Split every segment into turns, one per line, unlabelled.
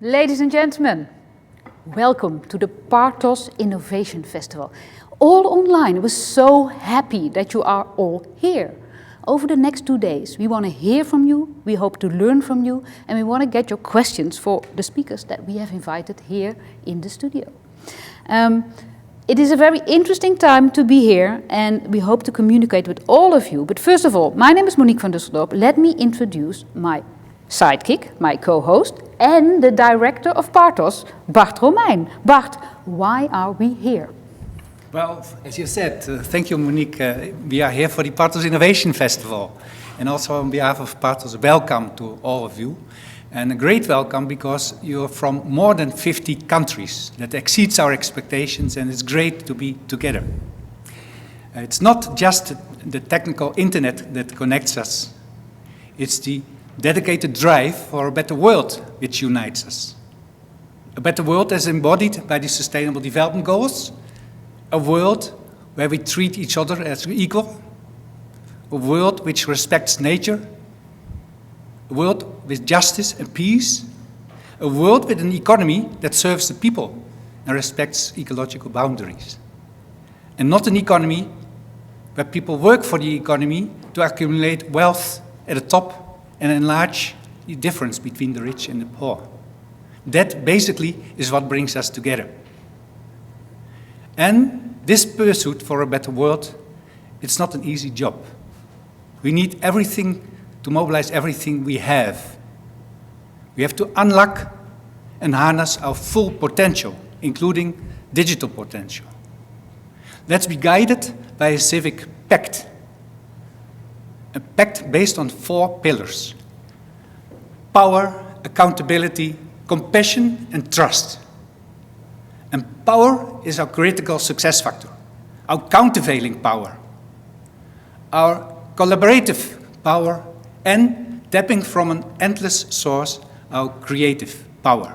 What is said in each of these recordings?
Ladies and gentlemen, welcome to the Partos Innovation Festival. All online, we're so happy that you are all here. Over the next 2 days, we want to hear from you, we hope to learn from you, and we want to get your questions for the speakers that we have invited here in the studio. It is a very interesting time to be here, and we hope to communicate with all of you. But first of all, my name is Monique van Dusseldorp. Let me introduce my sidekick, my co-host, and the director of Partos, Bart Romeijn. Bart, why are we here?
Well, as you said, thank you, Monique. We are here for the Partos Innovation Festival. And also on behalf of Partos, welcome to all of you. And a great welcome because you're from more than 50 countries. That exceeds our expectations, and it's great to be together. It's not just the technical internet that connects us. It's the dedicated drive for a better world which unites us. A better world as embodied by the Sustainable Development Goals. A world where we treat each other as equal. A world which respects nature. A world with justice and peace. A world with an economy that serves the people and respects ecological boundaries. And not an economy where people work for the economy to accumulate wealth at the top and enlarge the difference between the rich and the poor. That basically is what brings us together. And this pursuit for a better world, it's not an easy job. We need everything to mobilize everything we have. We have to unlock and harness our full potential, including digital potential. Let's be guided by a civic pact. A pact based on 4 pillars: power, accountability, compassion, and trust. And power is our critical success factor, our countervailing power, our collaborative power, and tapping from an endless source, our creative power.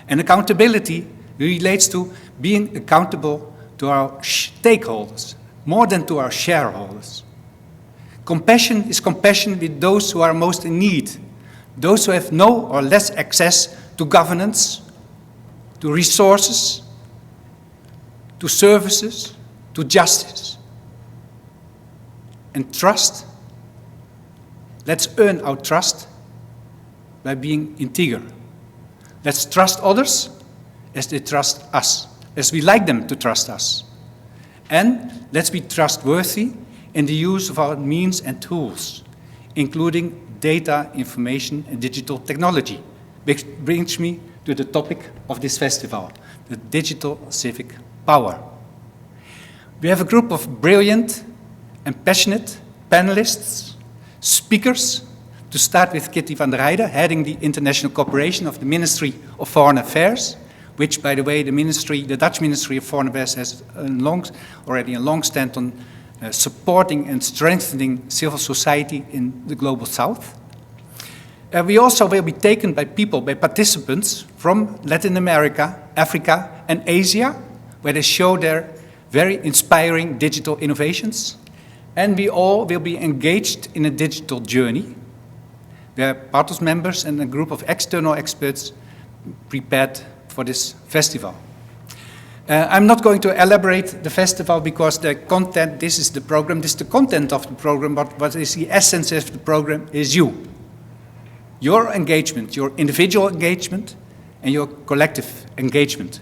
And accountability relates to being accountable to our stakeholders, more than to our shareholders. Compassion is compassion with those who are most in need, those who have no or less access to governance, to resources, to services, to justice. And trust, let's earn our trust by being integer. Let's trust others as they trust us, as we like them to trust us. And let's be trustworthy in the use of our means and tools, including data, information, and digital technology, which brings me to the topic of this festival, the digital civic power. We have a group of brilliant and passionate panelists, speakers, to start with Kitty van der Heijden, heading the international cooperation of the Ministry of Foreign Affairs, which, by the way, the Dutch Ministry of Foreign Affairs has already a long stand on supporting and strengthening civil society in the global south. We also will be taken by participants from Latin America, Africa, and Asia, where they show their very inspiring digital innovations. And we all will be engaged in a digital journey, where Partos members and a group of external experts prepared for this festival. I'm not going to elaborate the festival because the content, this is the program, this is the content of the program, but what is the essence of the program is you. Your engagement, your individual engagement, and your collective engagement.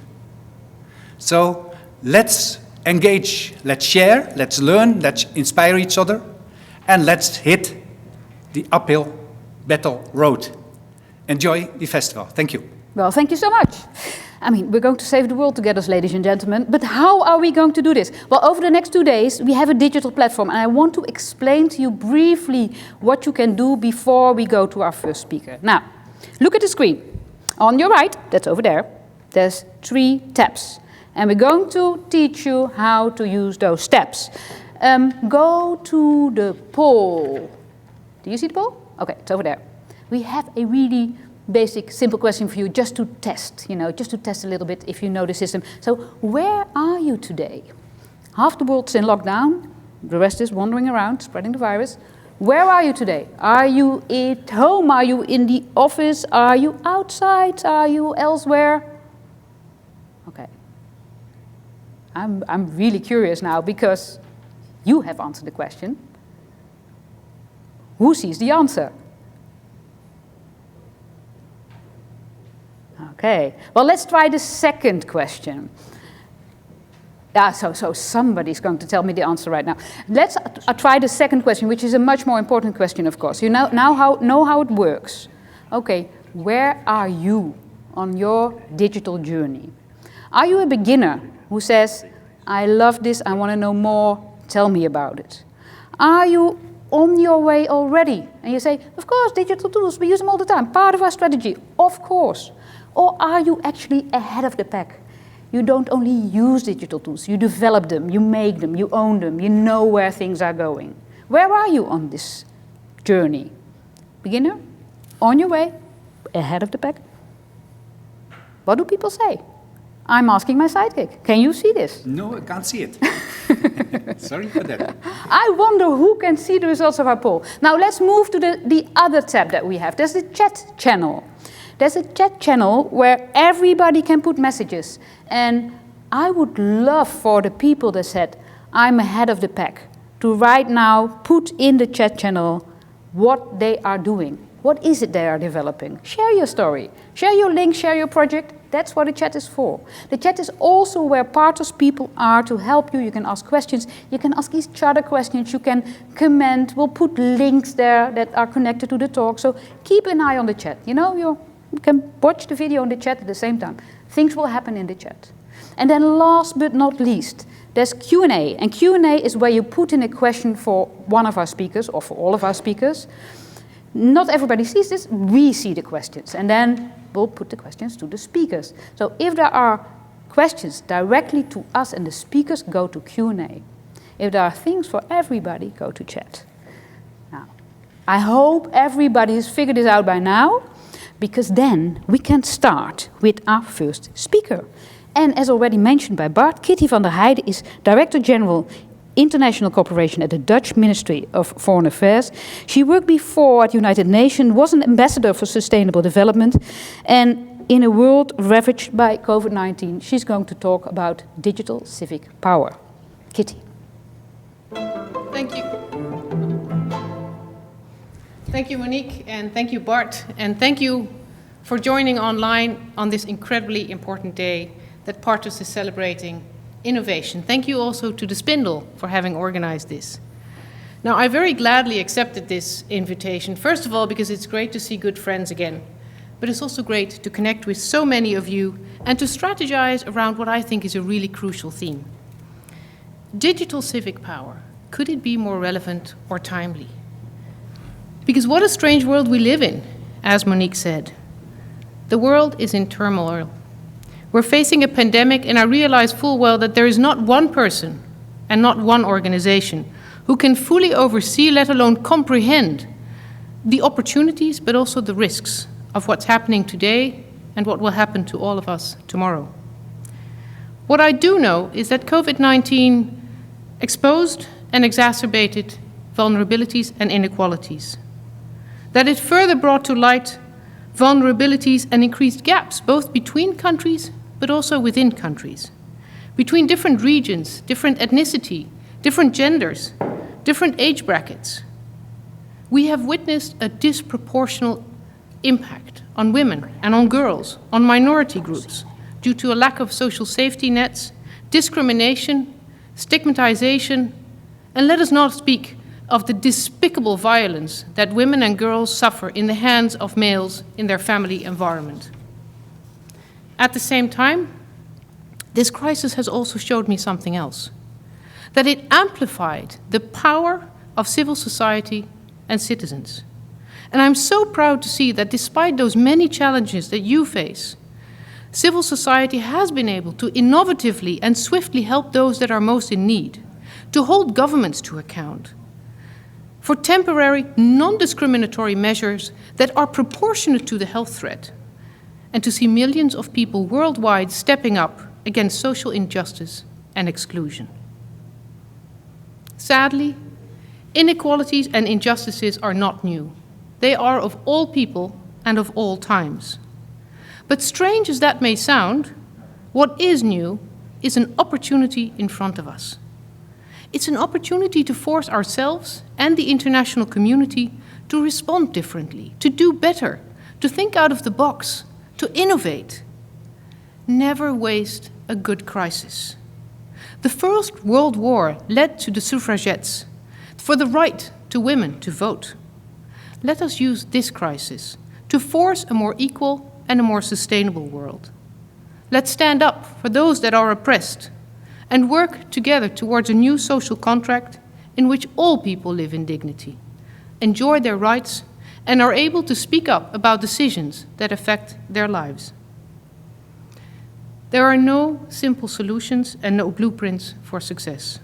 So let's engage, let's share, let's learn, let's inspire each other, and let's hit the uphill battle road. Enjoy the festival. Thank you.
Well, thank you so much. I mean, we're going to save the world together, ladies and gentlemen, but how are we going to do this? Well, over the next 2 days, we have a digital platform, and I want to explain to you briefly what you can do before we go to our first speaker. Now, look at the screen. On your right, that's over there, there's 3 tabs, and we're going to teach you how to use those tabs. Go to the poll. Do you see the poll? Okay, it's over there. We have a really basic, simple question for you, just to test, just to test a little bit if you know the system. So, where are you today? Half the world's in lockdown, the rest is wandering around, spreading the virus. Where are you today? Are you at home? Are you in the office? Are you outside? Are you elsewhere? Okay. I'm really curious now because you have answered the question. Who sees the answer? Okay. Well, let's try the second question. So somebody's going to tell me the answer right now. Let's try the second question, which is a much more important question, of course. You know how it works. Okay, where are you on your digital journey? Are you a beginner who says, I love this, I want to know more, tell me about it? Are you on your way already? And you say, of course, digital tools, we use them all the time, part of our strategy, of course. Or are you actually ahead of the pack? You don't only use digital tools, you develop them, you make them, you own them, you know where things are going. Where are you on this journey? Beginner? On your way? Ahead of the pack? What do people say? I'm asking my sidekick. Can you see this?
No, I can't see it. Sorry for that.
I wonder who can see the results of our poll. Now let's move to the other tab that we have. There's the chat channel. There's a chat channel where everybody can put messages. And I would love for the people that said, I'm ahead of the pack, to right now put in the chat channel what they are doing. What is it they are developing? Share your story. Share your link, share your project. That's what the chat is for. The chat is also where Partos people are to help you. You can ask questions. You can ask each other questions. You can comment. We'll put links there that are connected to the talk. So keep an eye on the chat. You know, you can watch the video in the chat at the same time. Things will happen in the chat. And then last but not least, there's Q&A. And Q&A is where you put in a question for one of our speakers or for all of our speakers. Not everybody sees this. We see the questions. And then we'll put the questions to the speakers. So if there are questions directly to us and the speakers, go to Q&A. If there are things for everybody, go to chat. Now, I hope everybody has figured this out by now, because then we can start with our first speaker. And as already mentioned by Bart, Kitty van der Heijden is Director General International Cooperation at the Dutch Ministry of Foreign Affairs. She worked before at United Nations, was an ambassador for sustainable development, and in a world ravaged by COVID-19, she's going to talk about digital civic power. Kitty.
Thank you. Thank you, Monique, and thank you, Bart, and thank you for joining online on this incredibly important day that Partos is celebrating innovation. Thank you also to the Spindle for having organized this. Now, I very gladly accepted this invitation, first of all because it's great to see good friends again, but it's also great to connect with so many of you and to strategize around what I think is a really crucial theme. Digital civic power, could it be more relevant or timely? Because what a strange world we live in, as Monique said. The world is in turmoil. We're facing a pandemic, and I realize full well that there is not one person and not one organization who can fully oversee, let alone comprehend, the opportunities but also the risks of what's happening today and what will happen to all of us tomorrow. What I do know is that COVID-19 exposed and exacerbated vulnerabilities and inequalities, that it further brought to light vulnerabilities and increased gaps, both between countries but also within countries, between different regions, different ethnicity, different genders, different age brackets. We have witnessed a disproportional impact on women and on girls, on minority groups, due to a lack of social safety nets, discrimination, stigmatization, and let us not speak of the despicable violence that women and girls suffer in the hands of males in their family environment. At the same time, this crisis has also showed me something else, that it amplified the power of civil society and citizens. And I'm so proud to see that despite those many challenges that you face, civil society has been able to innovatively and swiftly help those that are most in need, to hold governments to account, for temporary, non-discriminatory measures that are proportionate to the health threat, and to see millions of people worldwide stepping up against social injustice and exclusion. Sadly, Inequalities and injustices are not new. They are of all people and of all times. But strange as that may sound, what is new is an opportunity in front of us. It's an opportunity to force ourselves and the international community to respond differently, to do better, to think out of the box, to innovate. Never waste a good crisis. The First World War led to the suffragettes, for the right to women to vote. Let us use this crisis to force a more equal and a more sustainable world. Let's stand up for those that are oppressed and work together towards a new social contract in which all people live in dignity, enjoy their rights, and are able to speak up about decisions that affect their lives. There are no simple solutions and no blueprints for success.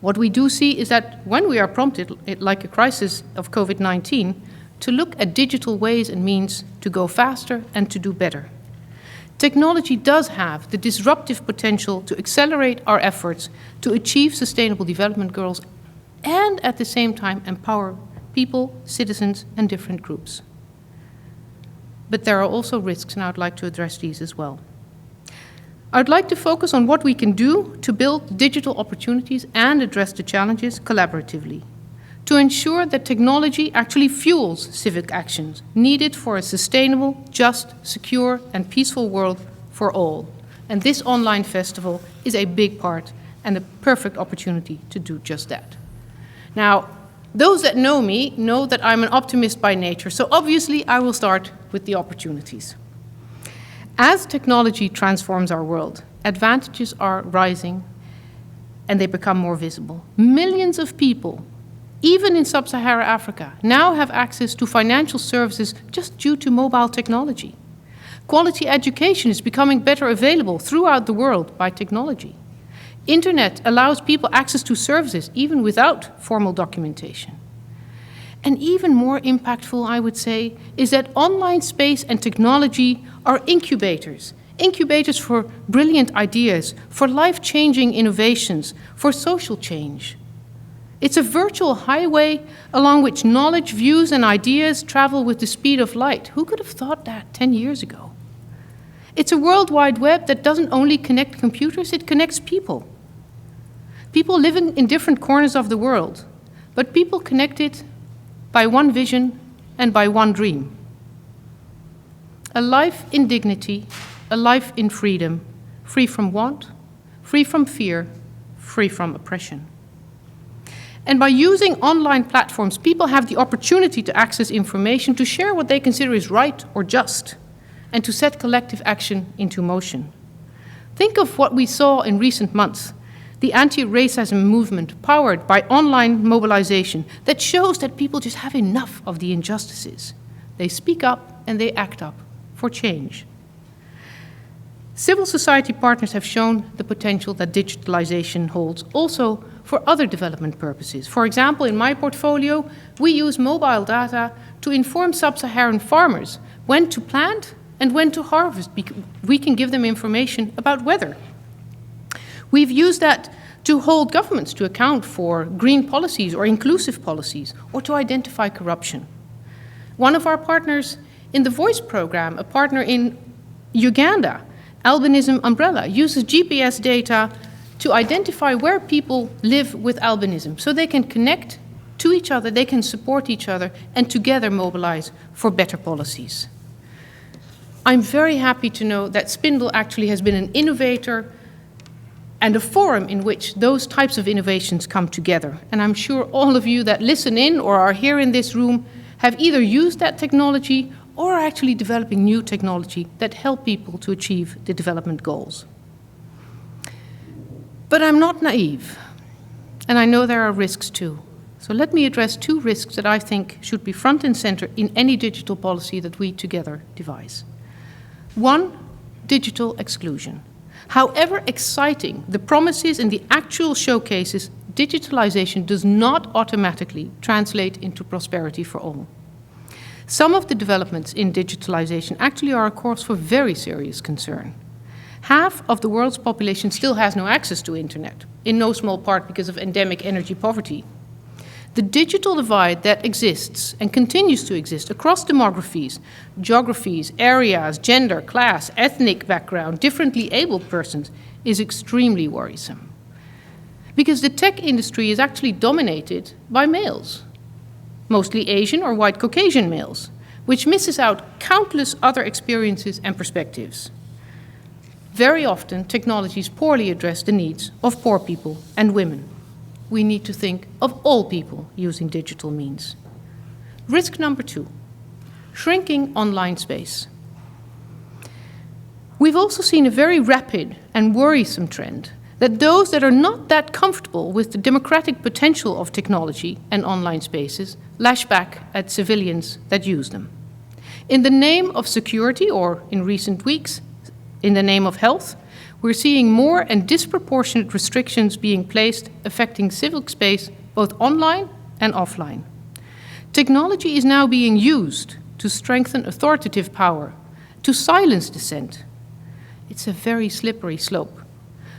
What we do see is that when we are prompted, like a crisis of COVID-19, to look at digital ways and means to go faster and to do better. Technology does have the disruptive potential to accelerate our efforts to achieve sustainable development goals and at the same time empower people, citizens, and different groups. But there are also risks, and I'd like to address these as well. I'd like to focus on what we can do to build digital opportunities and address the challenges collaboratively, to ensure that technology actually fuels civic actions needed for a sustainable, just, secure, and peaceful world for all. And this online festival is a big part and a perfect opportunity to do just that. Now, those that know me know that I'm an optimist by nature, so obviously I will start with the opportunities. As technology transforms our world, advantages are rising and they become more visible. Millions of people, even in sub-Saharan Africa, now have access to financial services just due to mobile technology. Quality education is becoming better available throughout the world by technology. Internet allows people access to services even without formal documentation. And even more impactful, I would say, is that online space and technology are incubators. Incubators for brilliant ideas, for life-changing innovations, for social change. It's a virtual highway along which knowledge, views, and ideas travel with the speed of light. Who could have thought that 10 years ago? It's a World Wide Web that doesn't only connect computers, it connects people. People living in different corners of the world, but people connected by one vision and by one dream. A life in dignity, a life in freedom, free from want, free from fear, free from oppression. And by using online platforms, people have the opportunity to access information, to share what they consider is right or just, and to set collective action into motion. Think of what we saw in recent months, the anti-racism movement powered by online mobilization that shows that people just have enough of the injustices. They speak up and they act up for change. Civil society partners have shown the potential that digitalization holds also for other development purposes. For example, in my portfolio, we use mobile data to inform sub-Saharan farmers when to plant and when to harvest. We can give them information about weather. We've used that to hold governments to account for green policies or inclusive policies, or to identify corruption. One of our partners in the Voice program, a partner in Uganda, Albinism Umbrella, uses GPS data to identify where people live with albinism, so they can connect to each other, they can support each other, and together mobilize for better policies. I'm very happy to know that Spindle actually has been an innovator and a forum in which those types of innovations come together. And I'm sure all of you that listen in or are here in this room have either used that technology or are actually developing new technology that help people to achieve the development goals. But I'm not naive, and I know there are risks too. So let me address two risks that I think should be front and center in any digital policy that we together devise. One, digital exclusion. However exciting the promises and the actual showcases, digitalization does not automatically translate into prosperity for all. Some of the developments in digitalization actually are a cause for very serious concern. Half of the world's population still has no access to internet, in no small part because of endemic energy poverty. The digital divide that exists and continues to exist across demographies, geographies, areas, gender, class, ethnic background, differently abled persons is extremely worrisome. Because the tech industry is actually dominated by males, mostly Asian or white Caucasian males, which misses out countless other experiences and perspectives. Very often, technologies poorly address the needs of poor people and women. We need to think of all people using digital means. Risk number 2, shrinking online space. We've also seen a very rapid and worrisome trend that those that are not that comfortable with the democratic potential of technology and online spaces lash back at civilians that use them. In the name of security, or in recent weeks, in the name of health, we're seeing more and disproportionate restrictions being placed affecting civic space both online and offline. Technology is now being used to strengthen authoritative power, to silence dissent. It's a very slippery slope,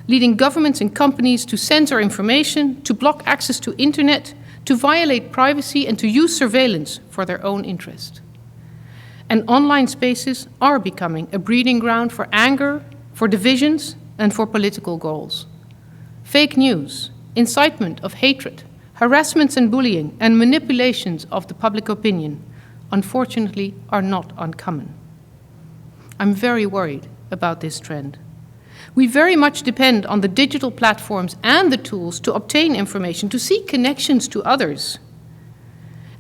leading governments and companies to censor information, to block access to internet, to violate privacy, and to use surveillance for their own interest. And online spaces are becoming a breeding ground for anger, for divisions, and for political goals. Fake news, incitement of hatred, harassments and bullying, and manipulations of the public opinion, unfortunately, are not uncommon. I'm very worried about this trend. We very much depend on the digital platforms and the tools to obtain information, to seek connections to others.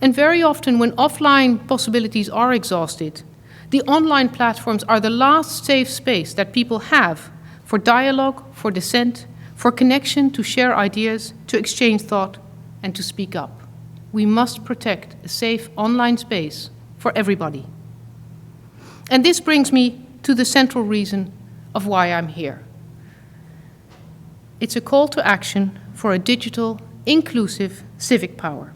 And very often, when offline possibilities are exhausted, the online platforms are the last safe space that people have for dialogue, for dissent, for connection, to share ideas, to exchange thought, and to speak up. We must protect a safe online space for everybody. And this brings me to the central reason of why I'm here. It's a call to action for a digital, inclusive civic power.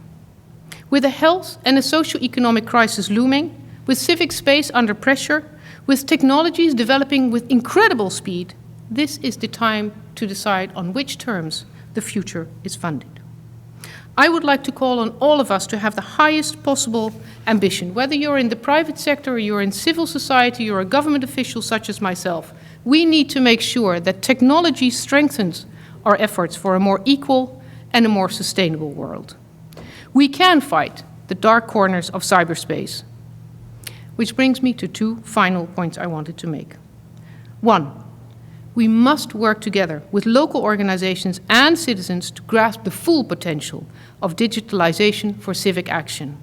With a health and a socio-economic crisis looming, with civic space under pressure, with technologies developing with incredible speed, this is the time to decide on which terms the future is funded. I would like to call on all of us to have the highest possible ambition. Whether you're in the private sector or you're in civil society or a government official such as myself, we need to make sure that technology strengthens our efforts for a more equal and a more sustainable world. We can fight the dark corners of cyberspace. Which brings me to 2 final points I wanted to make. 1, we must work together with local organizations and citizens to grasp the full potential of digitalization for civic action.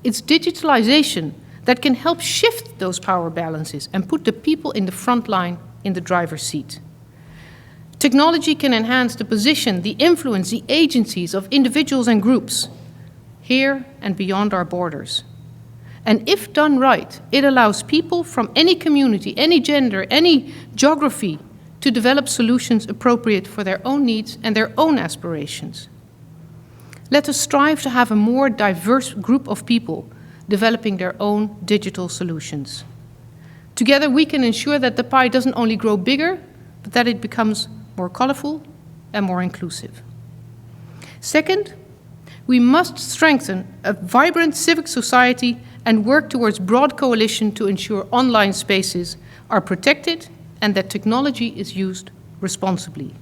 It's digitalization that can help shift those power balances and put the people in the front line in the driver's seat. Technology can enhance the position, the influence, the agencies of individuals and groups, here and beyond our borders. And if done right, it allows people from any community, any gender, any geography to develop solutions appropriate for their own needs and their own aspirations. Let us strive to have a more diverse group of people developing their own digital solutions. Together we can ensure that the pie doesn't only grow bigger, but that it becomes more colorful and more inclusive. Second, we must strengthen a vibrant civic society and work towards broad coalition to ensure online spaces are protected and that technology is used responsibly.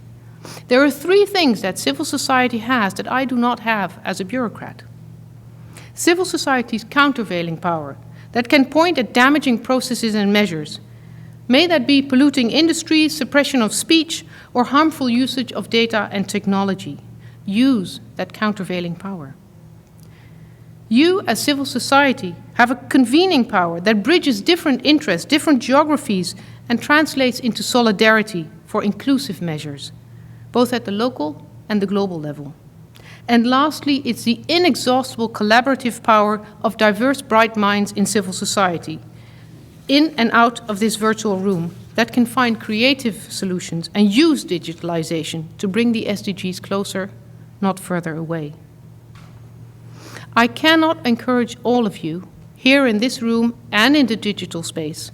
There are 3 things that civil society has that I do not have as a bureaucrat. Civil society's countervailing power that can point at damaging processes and measures, may that be polluting industries, suppression of speech, or harmful usage of data and technology. Use that countervailing power. You, as civil society, have a convening power that bridges different interests, different geographies, and translates into solidarity for inclusive measures, both at the local and the global level. And lastly, it's the inexhaustible collaborative power of diverse, bright minds in civil society, in and out of this virtual room, that can find creative solutions and use digitalization to bring the SDGs closer, not further away. I cannot encourage all of you, here in this room and in the digital space,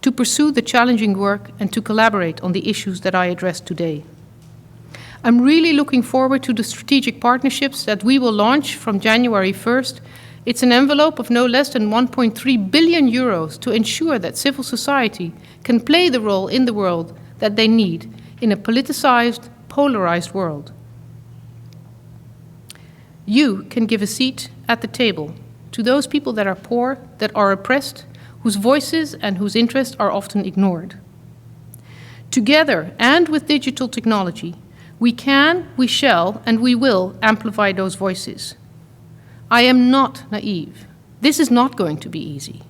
to pursue the challenging work and to collaborate on the issues that I addressed today. I'm really looking forward to the strategic partnerships that we will launch from January 1st. It's an envelope of no less than 1.3 billion euros to ensure that civil society can play the role in the world that they need in a politicized, polarized world. You can give a seat at the table to those people that are poor, that are oppressed, whose voices and whose interests are often ignored. Together, and with digital technology, we can, we shall, and we will amplify those voices. I am not naive. This is not going to be easy.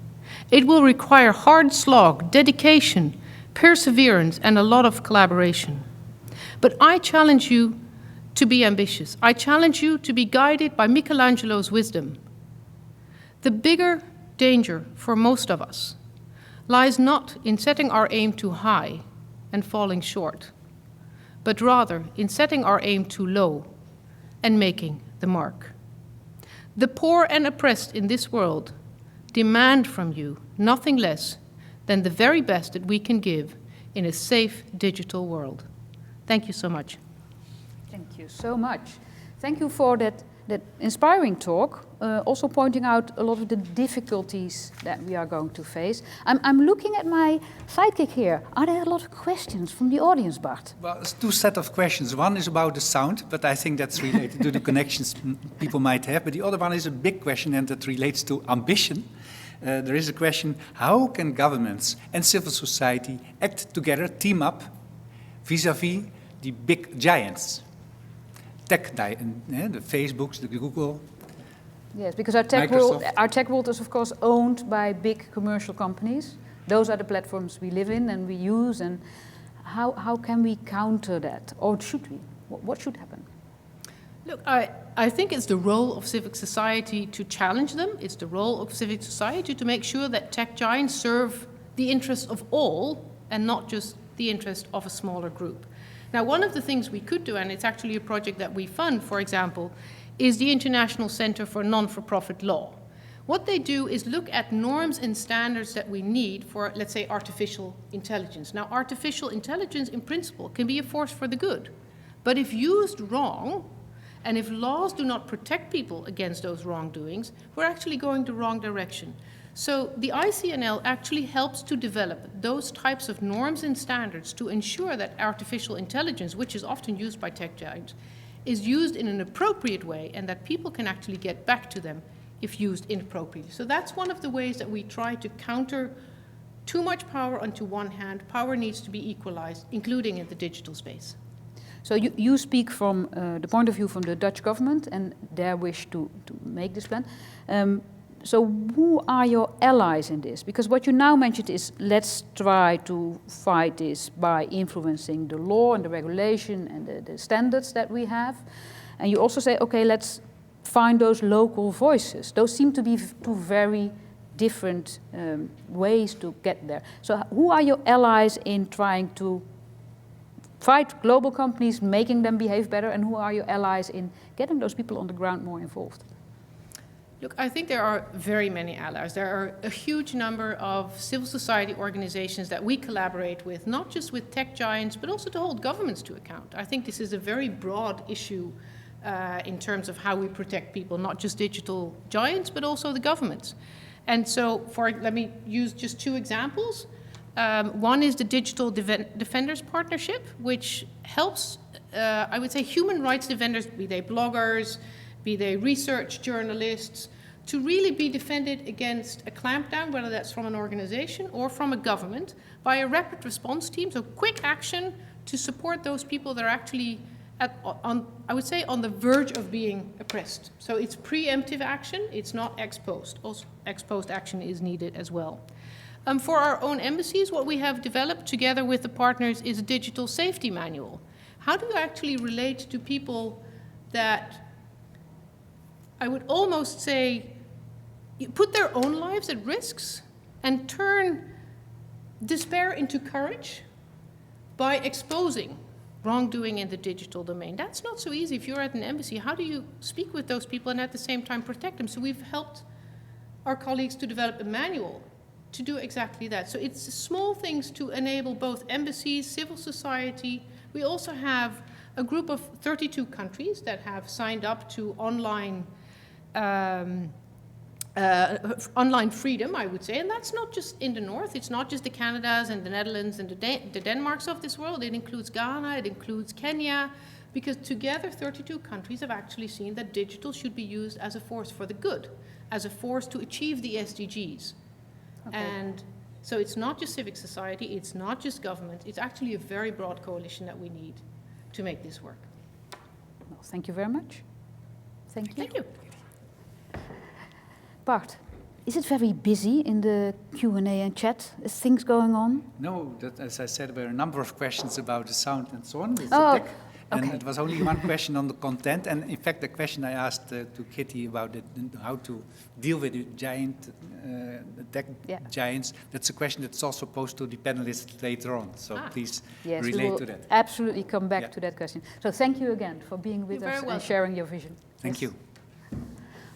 It will require hard slog, dedication, perseverance, and a lot of collaboration. But I challenge you to be ambitious. I challenge you to be guided by Michelangelo's wisdom. The bigger danger for most of us lies not in setting our aim too high and falling short, but rather in setting our aim too low and making the mark. The poor and oppressed in this world demand from you nothing less than the very best that we can give in a safe digital world. Thank you so much.
Thank you so much. Thank you for that inspiring talk, also pointing out a lot of the difficulties that we are going to face. I'm looking at my sidekick here. Are there a lot of questions from the audience, Bart?
Well, it's two set of questions. One is about the sound, but I think that's related to the connections people might have. But the other one is a big question, and that relates to ambition. There is a question, how can governments and civil society act together, team up, vis-à-vis the big giants? The Facebooks, the Google.
Yes, because our tech world is of course owned by big commercial companies. Those are the platforms we live in and we use. And how can we counter that, or should we? What should happen?
Look, I think it's the role of civic society to challenge them. It's the role of civic society to make sure that tech giants serve the interests of all and not just the interest of a smaller group. Now, one of the things we could do, and it's actually a project that we fund, for example, is the International Center for Non-for-Profit Law. What they do is look at norms and standards that we need for, let's say, artificial intelligence. Now, artificial intelligence, in principle, can be a force for the good. But if used wrong, and if laws do not protect people against those wrongdoings, we're actually going the wrong direction. So the ICNL actually helps to develop those types of norms and standards to ensure that artificial intelligence, which is often used by tech giants, is used in an appropriate way and that people can actually get back to them if used inappropriately. So that's one of the ways that we try to counter too much power onto one hand. Power needs to be equalized, including in the digital space.
So you speak from the point of view from the Dutch government and their wish to make this plan. So who are your allies in this? Because what you now mentioned is let's try to fight this by influencing the law and the regulation and the standards that we have. And you also say, okay, let's find those local voices. Those seem to be two very different ways to get there. So who are your allies in trying to fight global companies, making them behave better, and who are your allies in getting those people on the ground more involved?
Look, I think there are very many allies. There are a huge number of civil society organizations that we collaborate with, not just with tech giants, but also to hold governments to account. I think this is a very broad issue in terms of how we protect people, not just digital giants, but also the governments. And so let me use just two examples. One is the Digital Defenders Partnership, which helps, I would say, human rights defenders, be they bloggers, be they research journalists, to really be defended against a clampdown, whether that's from an organization or from a government, by a rapid response team, so quick action to support those people that are actually, I would say, on the verge of being oppressed. So it's preemptive action, it's not ex post. Also, ex post action is needed as well. For our own embassies, what we have developed together with the partners is a digital safety manual. How do you actually relate to people that, I would almost say, put their own lives at risks and turn despair into courage by exposing wrongdoing in the digital domain? That's not so easy. If you're at an embassy, how do you speak with those people and at the same time protect them? So we've helped our colleagues to develop a manual to do exactly that. So it's small things to enable both embassies, civil society. We also have a group of 32 countries that have signed up to online freedom, I would say. And that's not just in the north. It's not just the Canadas and the Netherlands and the Denmarks of this world. It includes Ghana, it includes Kenya, because together 32 countries have actually seen that digital should be used as a force for the good, as a force to achieve the SDGs. Okay. And so it's not just civic society, it's not just government, it's actually a very broad coalition that we need to make this work.
Well, thank you very much. Thank you.
Thank you.
Bart, is it very busy in the Q&A and chat? Is things going on?
No, as I said, there were a number of questions about the sound and so on. And
okay.
it was only one question on the content. And in fact, the question I asked to Kitty about how to deal with the tech giants, that's a question that's also posed to the panelists later on. So please relate to that.
Absolutely come back to that question. So thank you again for being with us and sharing your vision.
Thank you.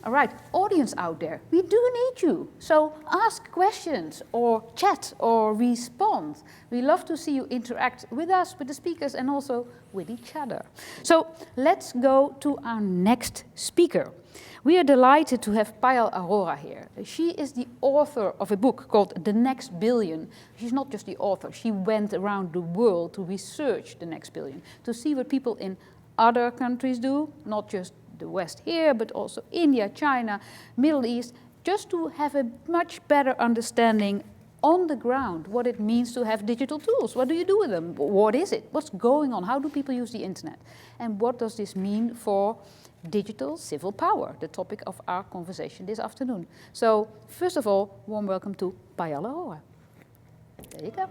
All right, audience out there, we do need you. So ask questions or chat or respond. We love to see you interact with us, with the speakers, and also with each other. So let's go to our next speaker. We are delighted to have Payal Arora here. She is the author of a book called The Next Billion. She's not just the author, she went around the world to research the next billion, to see what people in other countries do, not just the West here, but also India, China, Middle East, just to have a much better understanding on the ground what it means to have digital tools. What do you do with them? What is it? What's going on? How do people use the internet? And what does this mean for digital civil power, the topic of our conversation this afternoon? So, first of all, warm welcome to Payal Arora. There you go.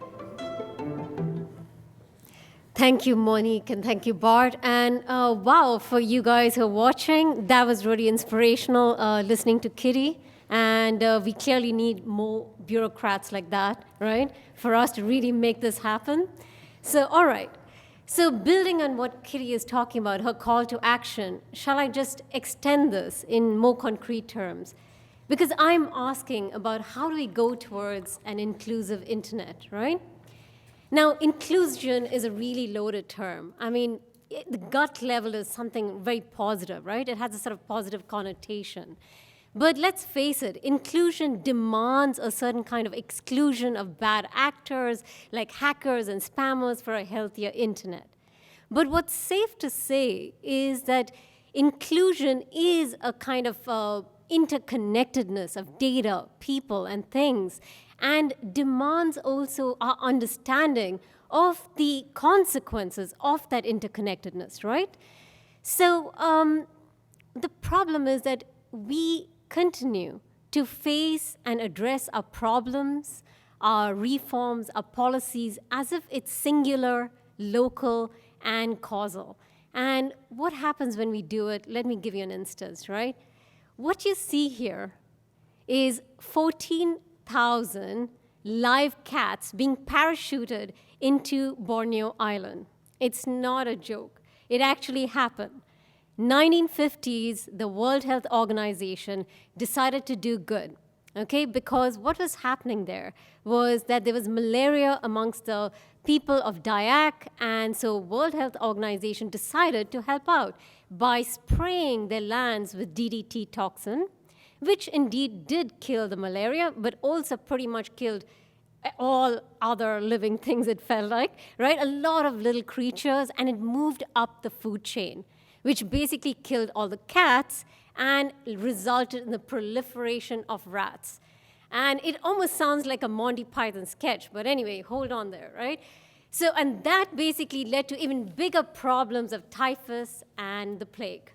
Thank you, Monique, and thank you, Bart. And wow, for you guys who are watching, that was really inspirational listening to Kitty. And we clearly need more bureaucrats like that, right, for us to really make this happen. So, all right. So building on what Kitty is talking about, her call to action, shall I just extend this in more concrete terms? Because I'm asking about how do we go towards an inclusive internet, right? Now, inclusion is a really loaded term. I mean, the gut level is something very positive, right? It has a sort of positive connotation. But let's face it, inclusion demands a certain kind of exclusion of bad actors like hackers and spammers for a healthier internet. But what's safe to say is that inclusion is a kind of interconnectedness of data, people, and things, and demands also our understanding of the consequences of that interconnectedness, right? So the problem is that we continue to face and address our problems, our reforms, our policies, as if it's singular, local, and causal. And what happens when we do it? Let me give you an instance, right? What you see here is 14,000 live cats being parachuted into Borneo Island. It's not a joke. It actually happened. 1950s, the World Health Organization decided to do good, okay? Because what was happening there was that there was malaria amongst the people of Dayak, and so World Health Organization decided to help out by spraying their lands with DDT toxin, which indeed did kill the malaria, but also pretty much killed all other living things, it felt like, right? A lot of little creatures, and it moved up the food chain, which basically killed all the cats and resulted in the proliferation of rats. And it almost sounds like a Monty Python sketch, but anyway, hold on there, right? So, and that basically led to even bigger problems of typhus and the plague.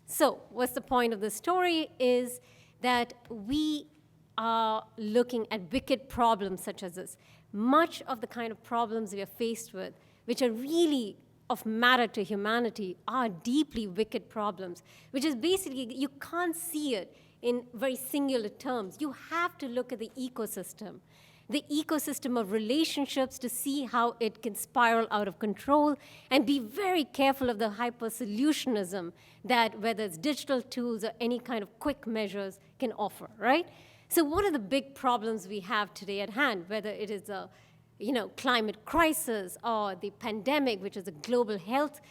So, what's the point of the story is that we are looking at wicked problems such as this. Much of the kind of problems we are faced with, which are really of matter to humanity, are deeply wicked problems, which is basically, you can't see it in very singular terms. You have to look at the ecosystem of relationships to see how it can spiral out of control, and be very careful of the hyper-solutionism that whether it's digital tools or any kind of quick measures can offer, right? So what are the big problems we have today at hand, whether it is a climate crisis or the pandemic, which is a global health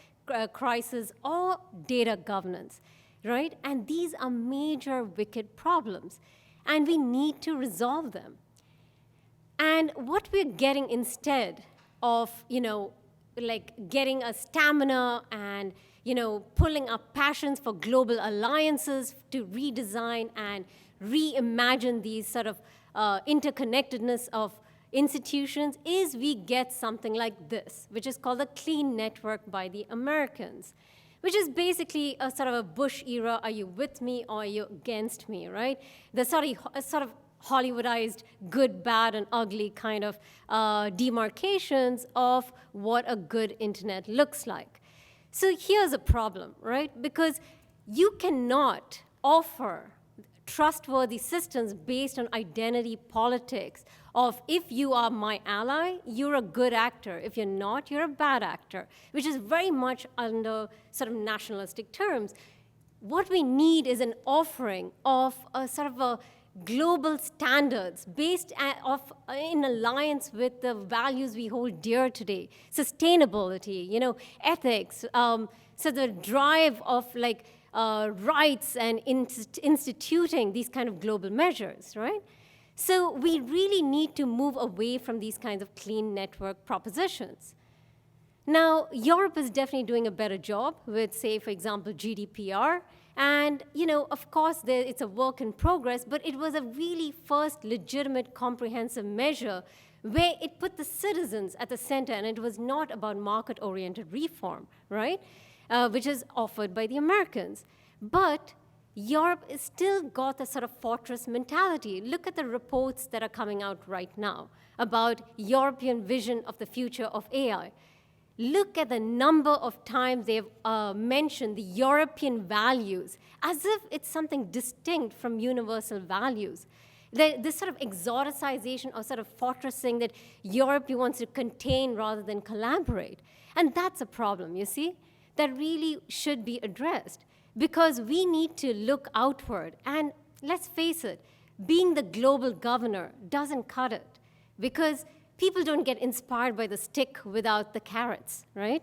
crisis or data governance, right? And these are major wicked problems, and we need to resolve them. And what we're getting instead of, like getting a stamina and, pulling up passions for global alliances to redesign and reimagine these sort of interconnectedness of institutions, is we get something like this, which is called the Clean Network by the Americans, which is basically a sort of a Bush era, are you with me or are you against me, right? The sort of Hollywoodized good, bad, and ugly kind of demarcations of what a good internet looks like. So here's a problem, right? Because you cannot offer trustworthy systems based on identity politics of if you are my ally, you're a good actor. If you're not, you're a bad actor, which is very much under sort of nationalistic terms. What we need is an offering of a sort of a global standards based in alliance with the values we hold dear today, sustainability, ethics, so the drive of like rights and instituting these kind of global measures, right? So we really need to move away from these kinds of clean network propositions. Now, Europe is definitely doing a better job with, say, for example, GDPR. And, of course, it's a work in progress, but it was a really first legitimate comprehensive measure where it put the citizens at the center, and it was not about market-oriented reform, right, which is offered by the Americans. But Europe has still got a sort of fortress mentality. Look at the reports that are coming out right now about European vision of the future of AI. Look at the number of times they've mentioned the European values as if it's something distinct from universal values. This sort of exoticization or sort of fortressing that Europe wants to contain rather than collaborate. And that's a problem, you see, that really should be addressed because we need to look outward. And let's face it, being the global governor doesn't cut it because people don't get inspired by the stick without the carrots, right?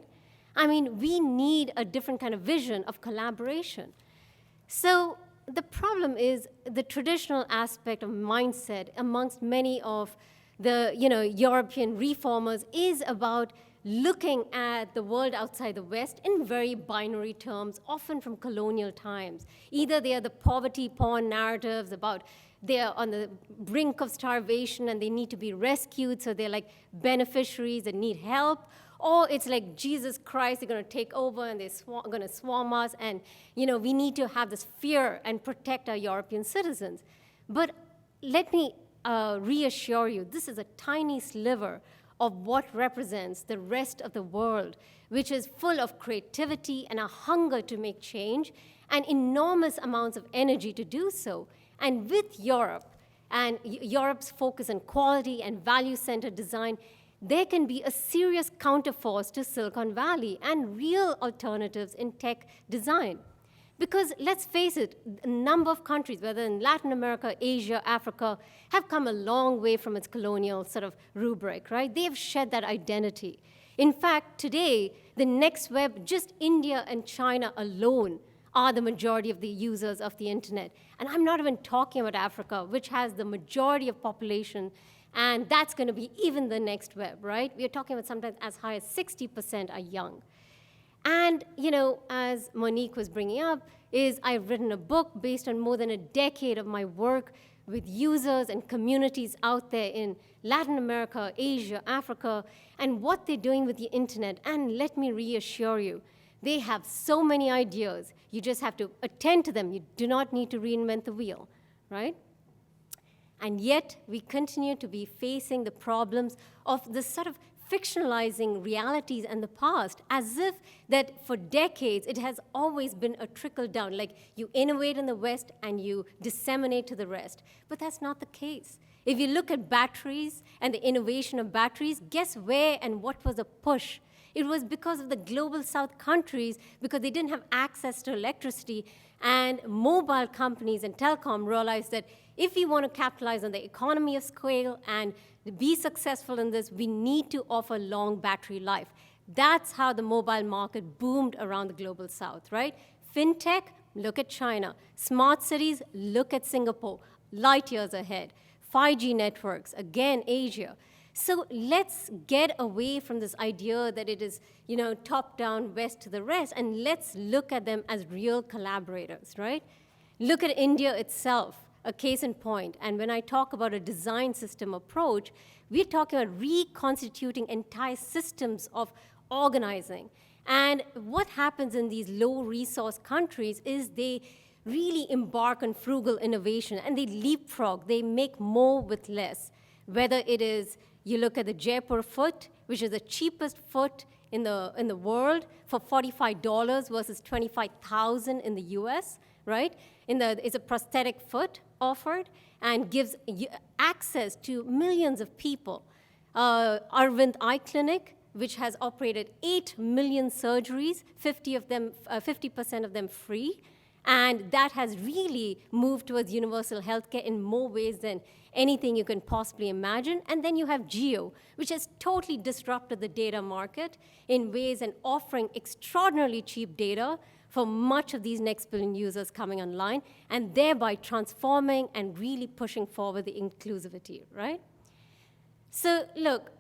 I mean, we need a different kind of vision of collaboration. So the problem is the traditional aspect of mindset amongst many of the European reformers is about looking at the world outside the West in very binary terms, often from colonial times. Either they are the poverty porn narratives about they are on the brink of starvation and they need to be rescued, so they're like beneficiaries that need help, or it's like Jesus Christ, they're going to take over and they're going to swarm us, and we need to have this fear and protect our European citizens. But let me reassure you, this is a tiny sliver of what represents the rest of the world, which is full of creativity and a hunger to make change and enormous amounts of energy to do so. And with Europe and Europe's focus on quality and value-centered design, there can be a serious counterforce to Silicon Valley and real alternatives in tech design. Because let's face it, a number of countries, whether in Latin America, Asia, Africa, have come a long way from its colonial sort of rubric, right? They have shed that identity. In fact, today, the next web, just India and China alone are the majority of the users of the internet. And I'm not even talking about Africa, which has the majority of population, and that's going to be even the next web, right? We're talking about sometimes as high as 60% are young. And, as Monique was bringing up, I've written a book based on more than a decade of my work with users and communities out there in Latin America, Asia, Africa, and what they're doing with the internet. And let me reassure you, they have so many ideas. You just have to attend to them. You do not need to reinvent the wheel, right? And yet, we continue to be facing the problems of this sort of fictionalizing realities and the past as if that for decades it has always been a trickle down, like you innovate in the West and you disseminate to the rest. But that's not the case. If you look at batteries and the innovation of batteries, guess where and what was the push? It was because of the global South countries, because they didn't have access to electricity, and mobile companies and telecom realized that if we want to capitalize on the economy of scale and be successful in this, we need to offer long battery life. That's how the mobile market boomed around the global south, right? Fintech, look at China. Smart cities, look at Singapore, light years ahead. 5G networks, again, Asia. So let's get away from this idea that it is, top down, west to the rest, and let's look at them as real collaborators, right? Look at India itself, a case in point. And when I talk about a design system approach, we're talking about reconstituting entire systems of organizing. And what happens in these low-resource countries is they really embark on frugal innovation, and they leapfrog. They make more with less. Whether it is, you look at the Jaipur foot, which is the cheapest foot in the world for $45 versus $25,000 in the US, right? It's a prosthetic foot offered and gives access to millions of people. Arvind Eye Clinic, which has operated 8 million surgeries, 50% of them free, and that has really moved towards universal healthcare in more ways than anything you can possibly imagine. And then you have Geo, which has totally disrupted the data market in ways and offering extraordinarily cheap data for much of these next billion users coming online, and thereby transforming and really pushing forward the inclusivity, right? So look,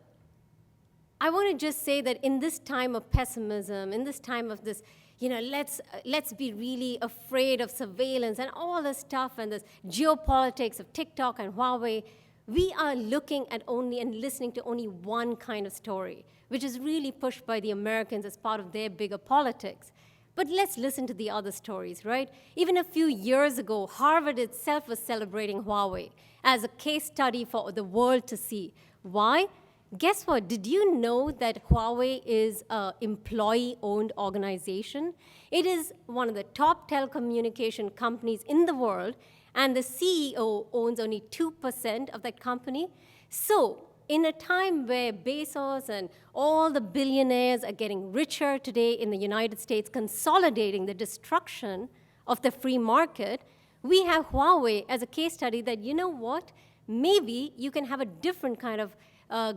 I want to just say that in this time of pessimism, in this time of this, let's be really afraid of surveillance and all this stuff and this geopolitics of TikTok and Huawei, we are looking at only and listening to only one kind of story, which is really pushed by the Americans as part of their bigger politics. But let's listen to the other stories, right? Even a few years ago, Harvard itself was celebrating Huawei as a case study for the world to see. Why? Guess what? Did you know that Huawei is an employee-owned organization? It is one of the top telecommunication companies in the world, and the CEO owns only 2% of that company. So, in a time where Bezos and all the billionaires are getting richer today in the United States, consolidating the destruction of the free market, we have Huawei as a case study that, you know what, maybe you can have a different kind of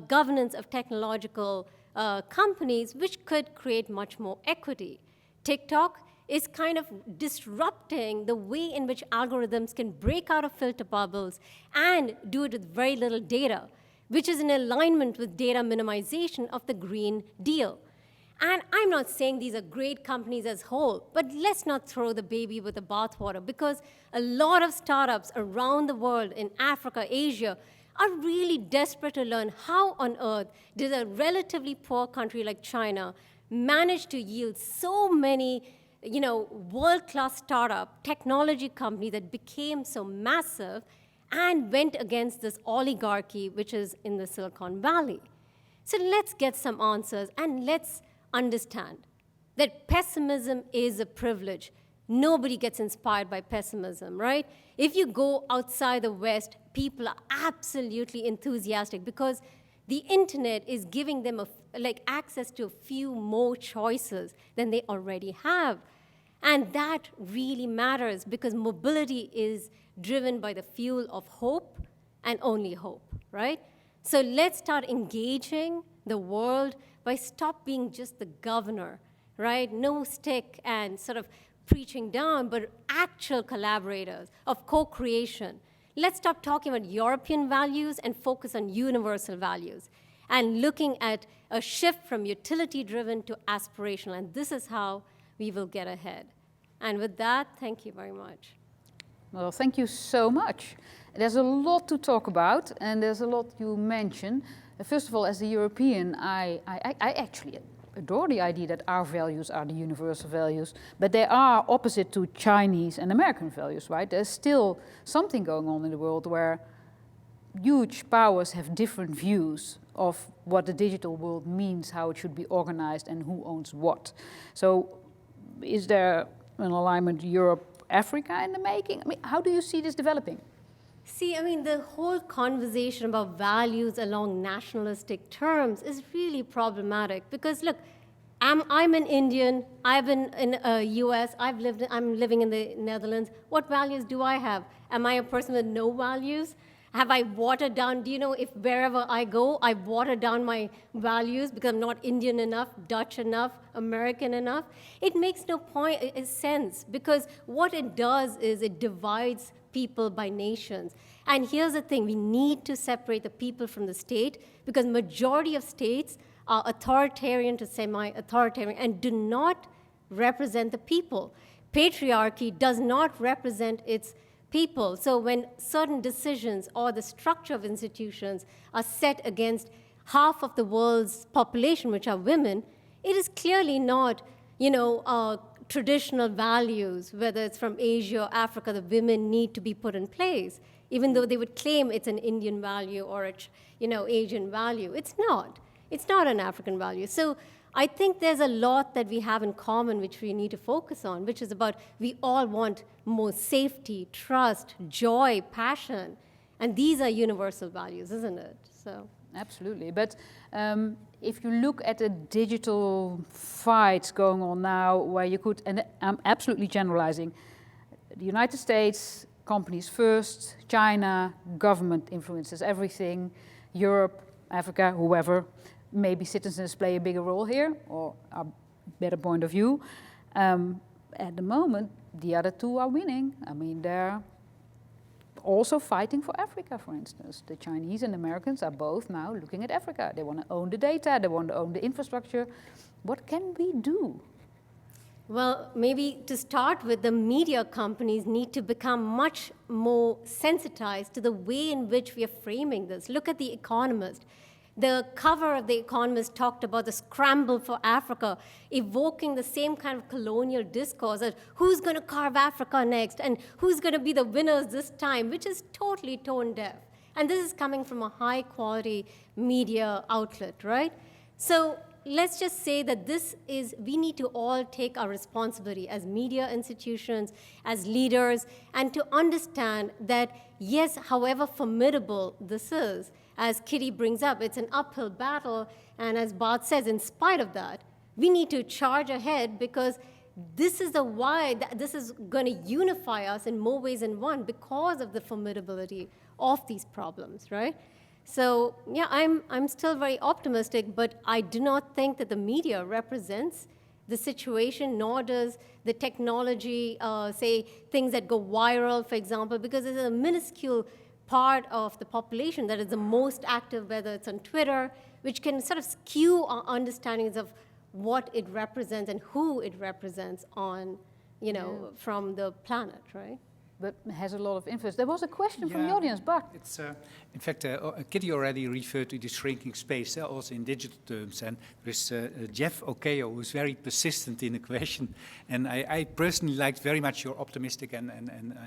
governance of technological companies, which could create much more equity. TikTok is kind of disrupting the way in which algorithms can break out of filter bubbles and do it with very little data, which is in alignment with data minimization of the Green Deal. And I'm not saying these are great companies as whole, but let's not throw the baby with the bathwater, because a lot of startups around the world, in Africa, Asia, are really desperate to learn how on earth did a relatively poor country like China manage to yield so many, world-class startup technology companies that became so massive and went against this oligarchy, which is in the Silicon Valley. So let's get some answers, and let's understand that pessimism is a privilege. Nobody gets inspired by pessimism, right? If you go outside the West, people are absolutely enthusiastic because the internet is giving them access to a few more choices than they already have. And that really matters because mobility is driven by the fuel of hope and only hope, right? So let's start engaging the world by stop being just the governor, right? No stick and sort of preaching down, but actual collaborators of co-creation. Let's stop talking about European values and focus on universal values and looking at a shift from utility-driven to aspirational. And this is how we will get ahead. And with that, thank you very much.
Well, thank you so much. There's a lot to talk about, and there's a lot you mentioned. First of all, as a European, I actually adore the idea that our values are the universal values, but they are opposite to Chinese and American values, right? There's still something going on in the world where huge powers have different views of what the digital world means, how it should be organized, and who owns what. So is there an alignment Europe-Africa in the making? I mean, how do you see this developing?
See, I mean, the whole conversation about values along nationalistic terms is really problematic because, look, I'm an Indian. I've been in the U.S. I'm living in the Netherlands. What values do I have? Am I a person with no values? Have I watered down? Do you know if wherever I go, I water down my values because I'm not Indian enough, Dutch enough, American enough? It makes no sense, because what it does is it divides people by nations. And here's the thing, we need to separate the people from the state, because majority of states are authoritarian to semi-authoritarian and do not represent the people. Patriarchy does not represent its people. So when certain decisions or the structure of institutions are set against half of the world's population, which are women, it is clearly not, traditional values, whether it's from Asia or Africa, the women need to be put in place, even though they would claim it's an Indian value or a, Asian value. It's not. It's not an African value. So I think there's a lot that we have in common which we need to focus on, which is about we all want more safety, trust, joy, passion. And these are universal values, isn't it? So
Absolutely. But if you look at the digital fight going on now, where you could, and I'm absolutely generalizing, the United States, companies first, China, government influences everything, Europe, Africa, whoever, maybe citizens play a bigger role here, or a better point of view. At the moment, the other two are winning. I mean, they're also fighting for Africa, for instance. The Chinese and Americans are both now looking at Africa. They want to own the data, they want to own the infrastructure. What can we do?
Well, maybe to start with, the media companies need to become much more sensitized to the way in which we are framing this. Look at The Economist. The cover of The Economist talked about the scramble for Africa, evoking the same kind of colonial discourse of who's going to carve Africa next and who's going to be the winners this time, which is totally tone deaf. And this is coming from a high-quality media outlet, right? So let's just say that we need to all take our responsibility as media institutions, as leaders, and to understand that, yes, however formidable this is, as Kitty brings up, it's an uphill battle, and as Bart says, in spite of that, we need to charge ahead, because this is this is going to unify us in more ways than one because of the formidability of these problems, right? So, yeah, I'm still very optimistic, but I do not think that the media represents the situation, nor does the technology, say, things that go viral, for example, because it's a minuscule part of the population that is the most active, whether it's on Twitter, which can sort of skew our understandings of what it represents and who it represents on, from the planet, right?
But has a lot of influence. There was a question from the audience, Bart.
It's, in fact, Kitty already referred to the shrinking space, also in digital terms. And there's Jeff Okeo, who's very persistent in the question. And I personally liked very much your optimistic and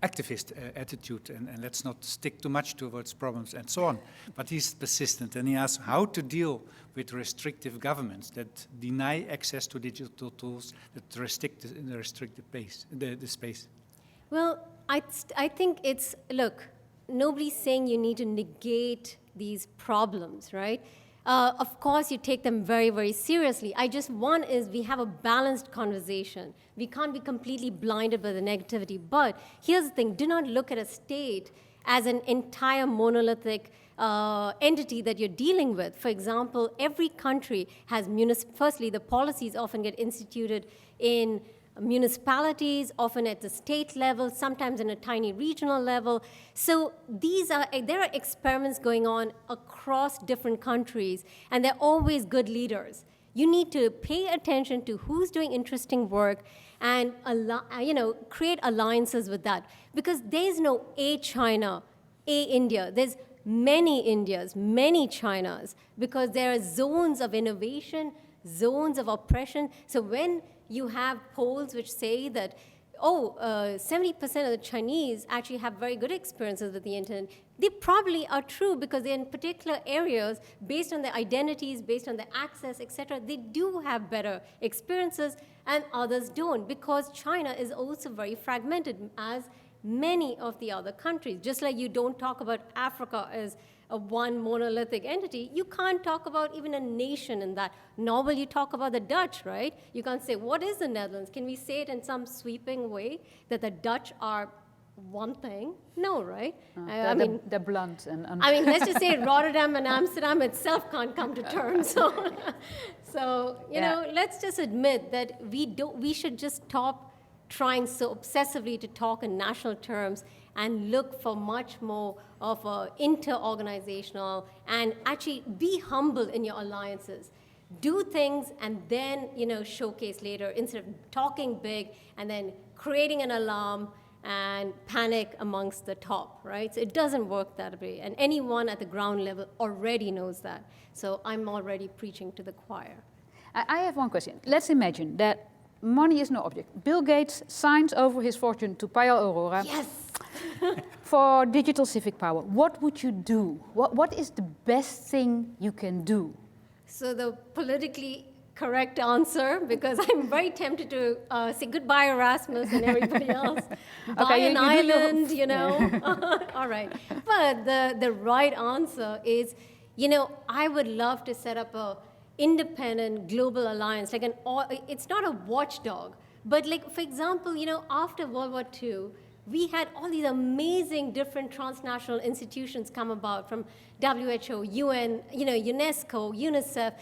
activist attitude. And let's not stick too much towards problems and so on. But he's persistent, and he asks how to deal with restrictive governments that deny access to digital tools, that restrict the space.
Well, I think look, nobody's saying you need to negate these problems, right? Of course, you take them very, very seriously. One is we have a balanced conversation. We can't be completely blinded by the negativity. But here's the thing, do not look at a state as an entire monolithic entity that you're dealing with. For example, every country has firstly, the policies often get instituted in municipalities, often at the state level, sometimes in a tiny regional level. So there are experiments going on across different countries, and they're always good leaders. You need to pay attention to who's doing interesting work and create alliances with that. Because there's no a China, a India. There's many Indias, many Chinas, because there are zones of innovation, zones of oppression. So when you have polls which say that, 70% of the Chinese actually have very good experiences with the internet, they probably are true, because they're in particular areas, based on their identities, based on their access, etc., they do have better experiences, and others don't, because China is also very fragmented, as many of the other countries. Just like you don't talk about Africa as a one monolithic entity, you can't talk about even a nation in that. Nor will you talk about the Dutch, right? You can't say, what is the Netherlands? Can we say it in some sweeping way that the Dutch are one thing? No, right?
They're blunt and
I mean, let's just say Rotterdam and Amsterdam itself can't come to terms. So you know, let's just admit that we should just stop trying so obsessively to talk in national terms and look for much more of a inter-organizational, and actually be humble in your alliances. Do things and then, you know, showcase later, instead of talking big and then creating an alarm and panic amongst the top, right? So it doesn't work that way. And anyone at the ground level already knows that. So I'm already preaching to the choir.
I have one question. Let's imagine that money is no object. Bill Gates signs over his fortune to Payal Aurora.
Yes!
For digital civic power. What would you do? What is the best thing you can do?
So the politically correct answer, because I'm very tempted to say goodbye Erasmus and everybody else, buy an island, you know. All right. But the right answer is, you know, I would love to set up a independent global alliance, like it's not a watchdog, but like, for example, you know, after World War II, we had all these amazing different transnational institutions come about, from WHO, UN, you know, UNESCO, UNICEF.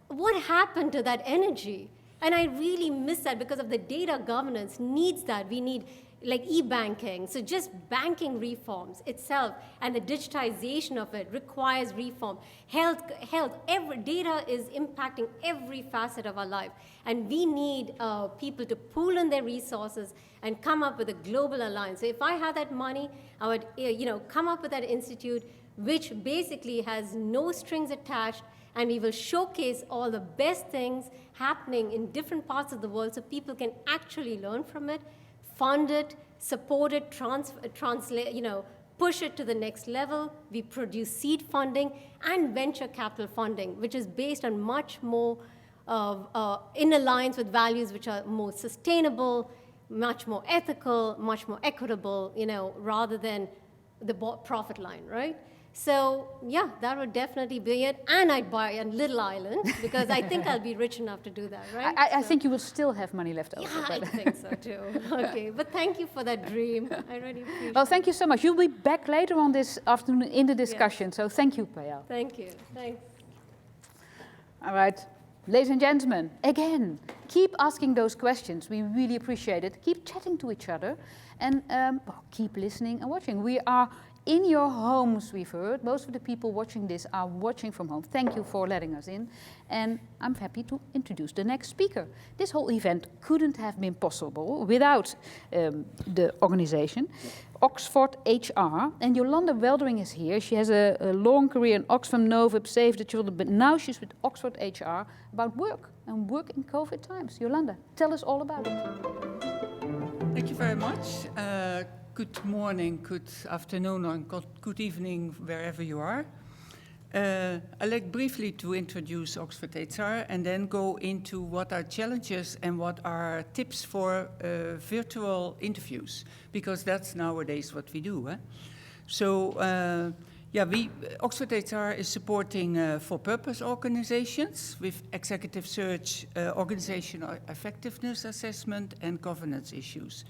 What happened to that energy? And I really miss that, because of the data governance needs that. We need like e-banking. So just banking reforms itself and the digitization of it requires reform. Health, every data is impacting every facet of our life. And we need people to pool in their resources and come up with a global alliance. So if I had that money, I would, you know, come up with that institute, which basically has no strings attached, and we will showcase all the best things happening in different parts of the world so people can actually learn from it, fund it, support it, translate, you know, push it to the next level. We produce seed funding and venture capital funding, which is based on much more in alliance with values which are more sustainable, much more ethical, much more equitable, you know, rather than the profit line, right? So yeah, that would definitely be it. And I'd buy a little island, because I think I'll be rich enough to do that, right?
I think you will still have money left over.
Yeah, I think so too. Okay, but thank you for that dream. I really appreciate it.
Well, thank you so much. You'll be back later on this afternoon in the discussion. Yes. So thank you, Payal.
Thank you. Thanks.
All right. Ladies and gentlemen, again, keep asking those questions. We really appreciate it. Keep chatting to each other, and keep listening and watching. We are in your homes, we've heard. Most of the people watching this are watching from home. Thank you for letting us in. And I'm happy to introduce the next speaker. This whole event couldn't have been possible without the organization, Oxford HR. And Jolanda Weldering is here. She has a long career in Oxfam, Novib, Save the Children, but now she's with Oxford HR about work and work in COVID times. Jolanda, tell us all about it.
Thank you very much. Good morning, good afternoon, or good evening, wherever you are. I'd like briefly to introduce Oxford HR and then go into what are challenges and what are tips for virtual interviews, because that's nowadays what we do. So, Oxford HR is supporting for-purpose organizations with executive search, organizational effectiveness assessment, and governance issues.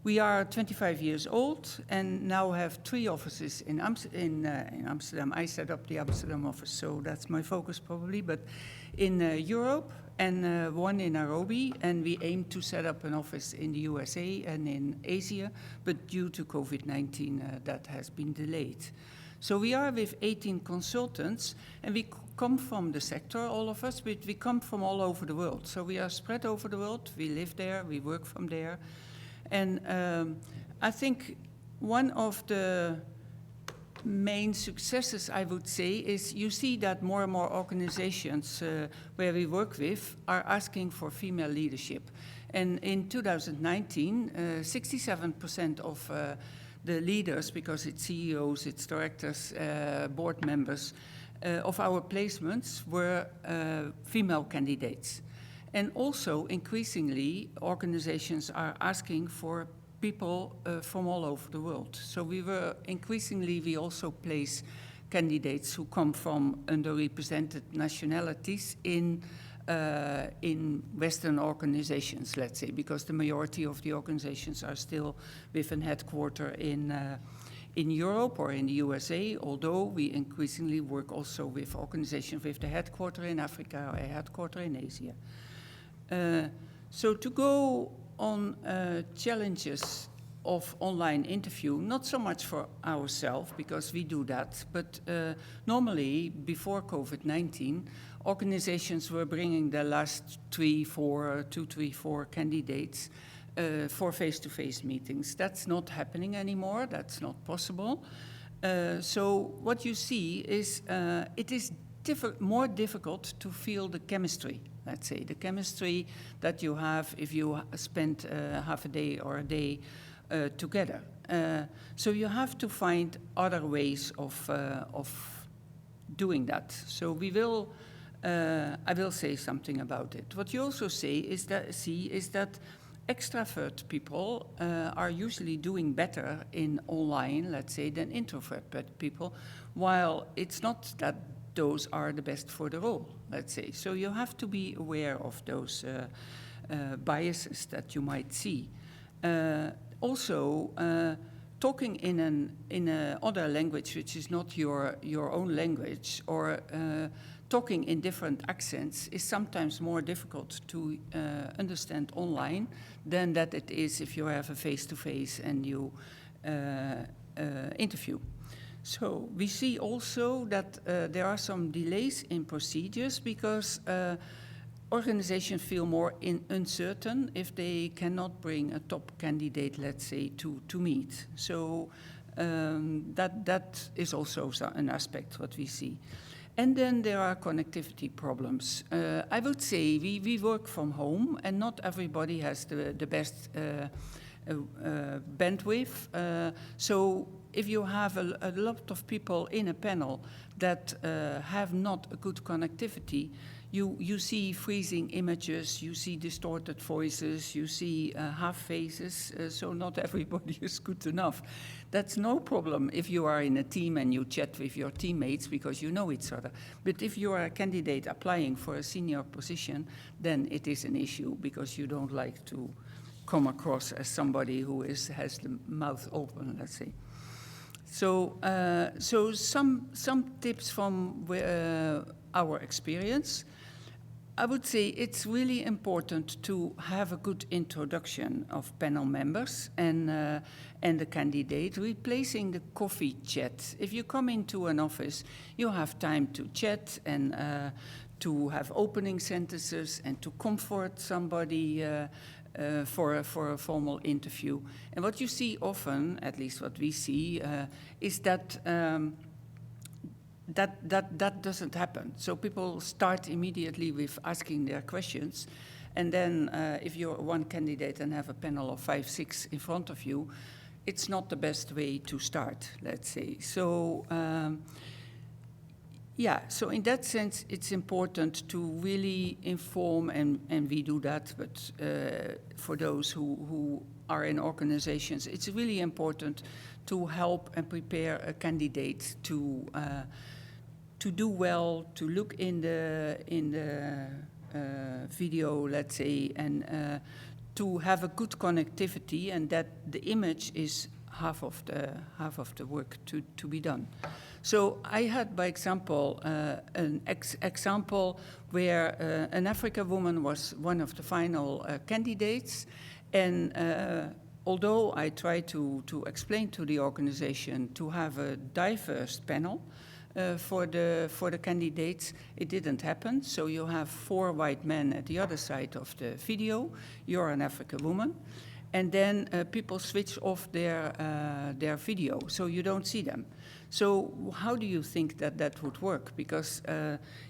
We are 25 years old and now have 3 offices in Amsterdam. I set up the Amsterdam office, so that's my focus probably, but in Europe, and 1 in Nairobi, and we aim to set up an office in the USA and in Asia, but due to COVID-19 that has been delayed. So we are with 18 consultants, and we come from the sector, all of us, but we come from all over the world. So we are spread over the world, we live there, we work from there. And I think one of the main successes, I would say, is you see that more and more organizations where we work with are asking for female leadership. And in 2019, 67% of the leaders, because it's CEOs, it's directors, board members, of our placements were female candidates. And also, increasingly, organizations are asking for people from all over the world. So we also place candidates who come from underrepresented nationalities in in Western organizations, let's say, because the majority of the organizations are still with a headquarter in Europe or in the USA, although we increasingly work also with organizations with the headquarter in Africa or a headquarter in Asia. So to go on challenges of online interview, not so much for ourselves, because we do that, but normally, before COVID-19, organizations were bringing the last 2, 3, 4 candidates for face-to-face meetings. That's not happening anymore, that's not possible. So what you see is it is more difficult to feel the chemistry, let's say, the chemistry that you have if you spend half a day or a day together. So you have to find other ways of doing that. So we will, I will say something about it. What you also see is that extrovert people are usually doing better in online, let's say, than introvert people, while it's not that those are the best for the role, let's say. So you have to be aware of those biases that you might see. Also, talking in a other language which is not your own language, or talking in different accents is sometimes more difficult to understand online than that it is if you have a face-to-face and you interview. So we see also that there are some delays in procedures because organizations feel more uncertain if they cannot bring a top candidate, let's say, to meet. So that is also an aspect what we see. And then there are connectivity problems. I would say we work from home, and not everybody has the best bandwidth. So if you have a lot of people in a panel that have not a good connectivity, you see freezing images, you see distorted voices, you see half faces, so not everybody is good enough. That's no problem if you are in a team and you chat with your teammates because you know each other. But if you are a candidate applying for a senior position, then it is an issue because you don't like to come across as somebody who has the mouth open, let's say. So, some tips from our experience. I would say it's really important to have a good introduction of panel members and the candidate, replacing the coffee chat. If you come into an office, you have time to chat and to have opening sentences and to comfort somebody for a formal interview. And what you see often, at least what we see, is that that doesn't happen. So people start immediately with asking their questions, and then if you're one candidate and have a panel of 5, 6 in front of you, it's not the best way to start, let's say. So yeah, so in that sense, it's important to really inform, and we do that, but for those who are in organizations, it's really important to help and prepare a candidate to do well, to look in the video, let's say, and to have a good connectivity, and that the image is half of the work to be done. So I had, by example, an example where an African woman was one of the final candidates, and although I tried to explain to the organization to have a diverse panel for the candidates, it didn't happen. So you have 4 white men at the other side of the video. You're an African woman. And then people switch off their video, so you don't see them. So how do you think that would work? Because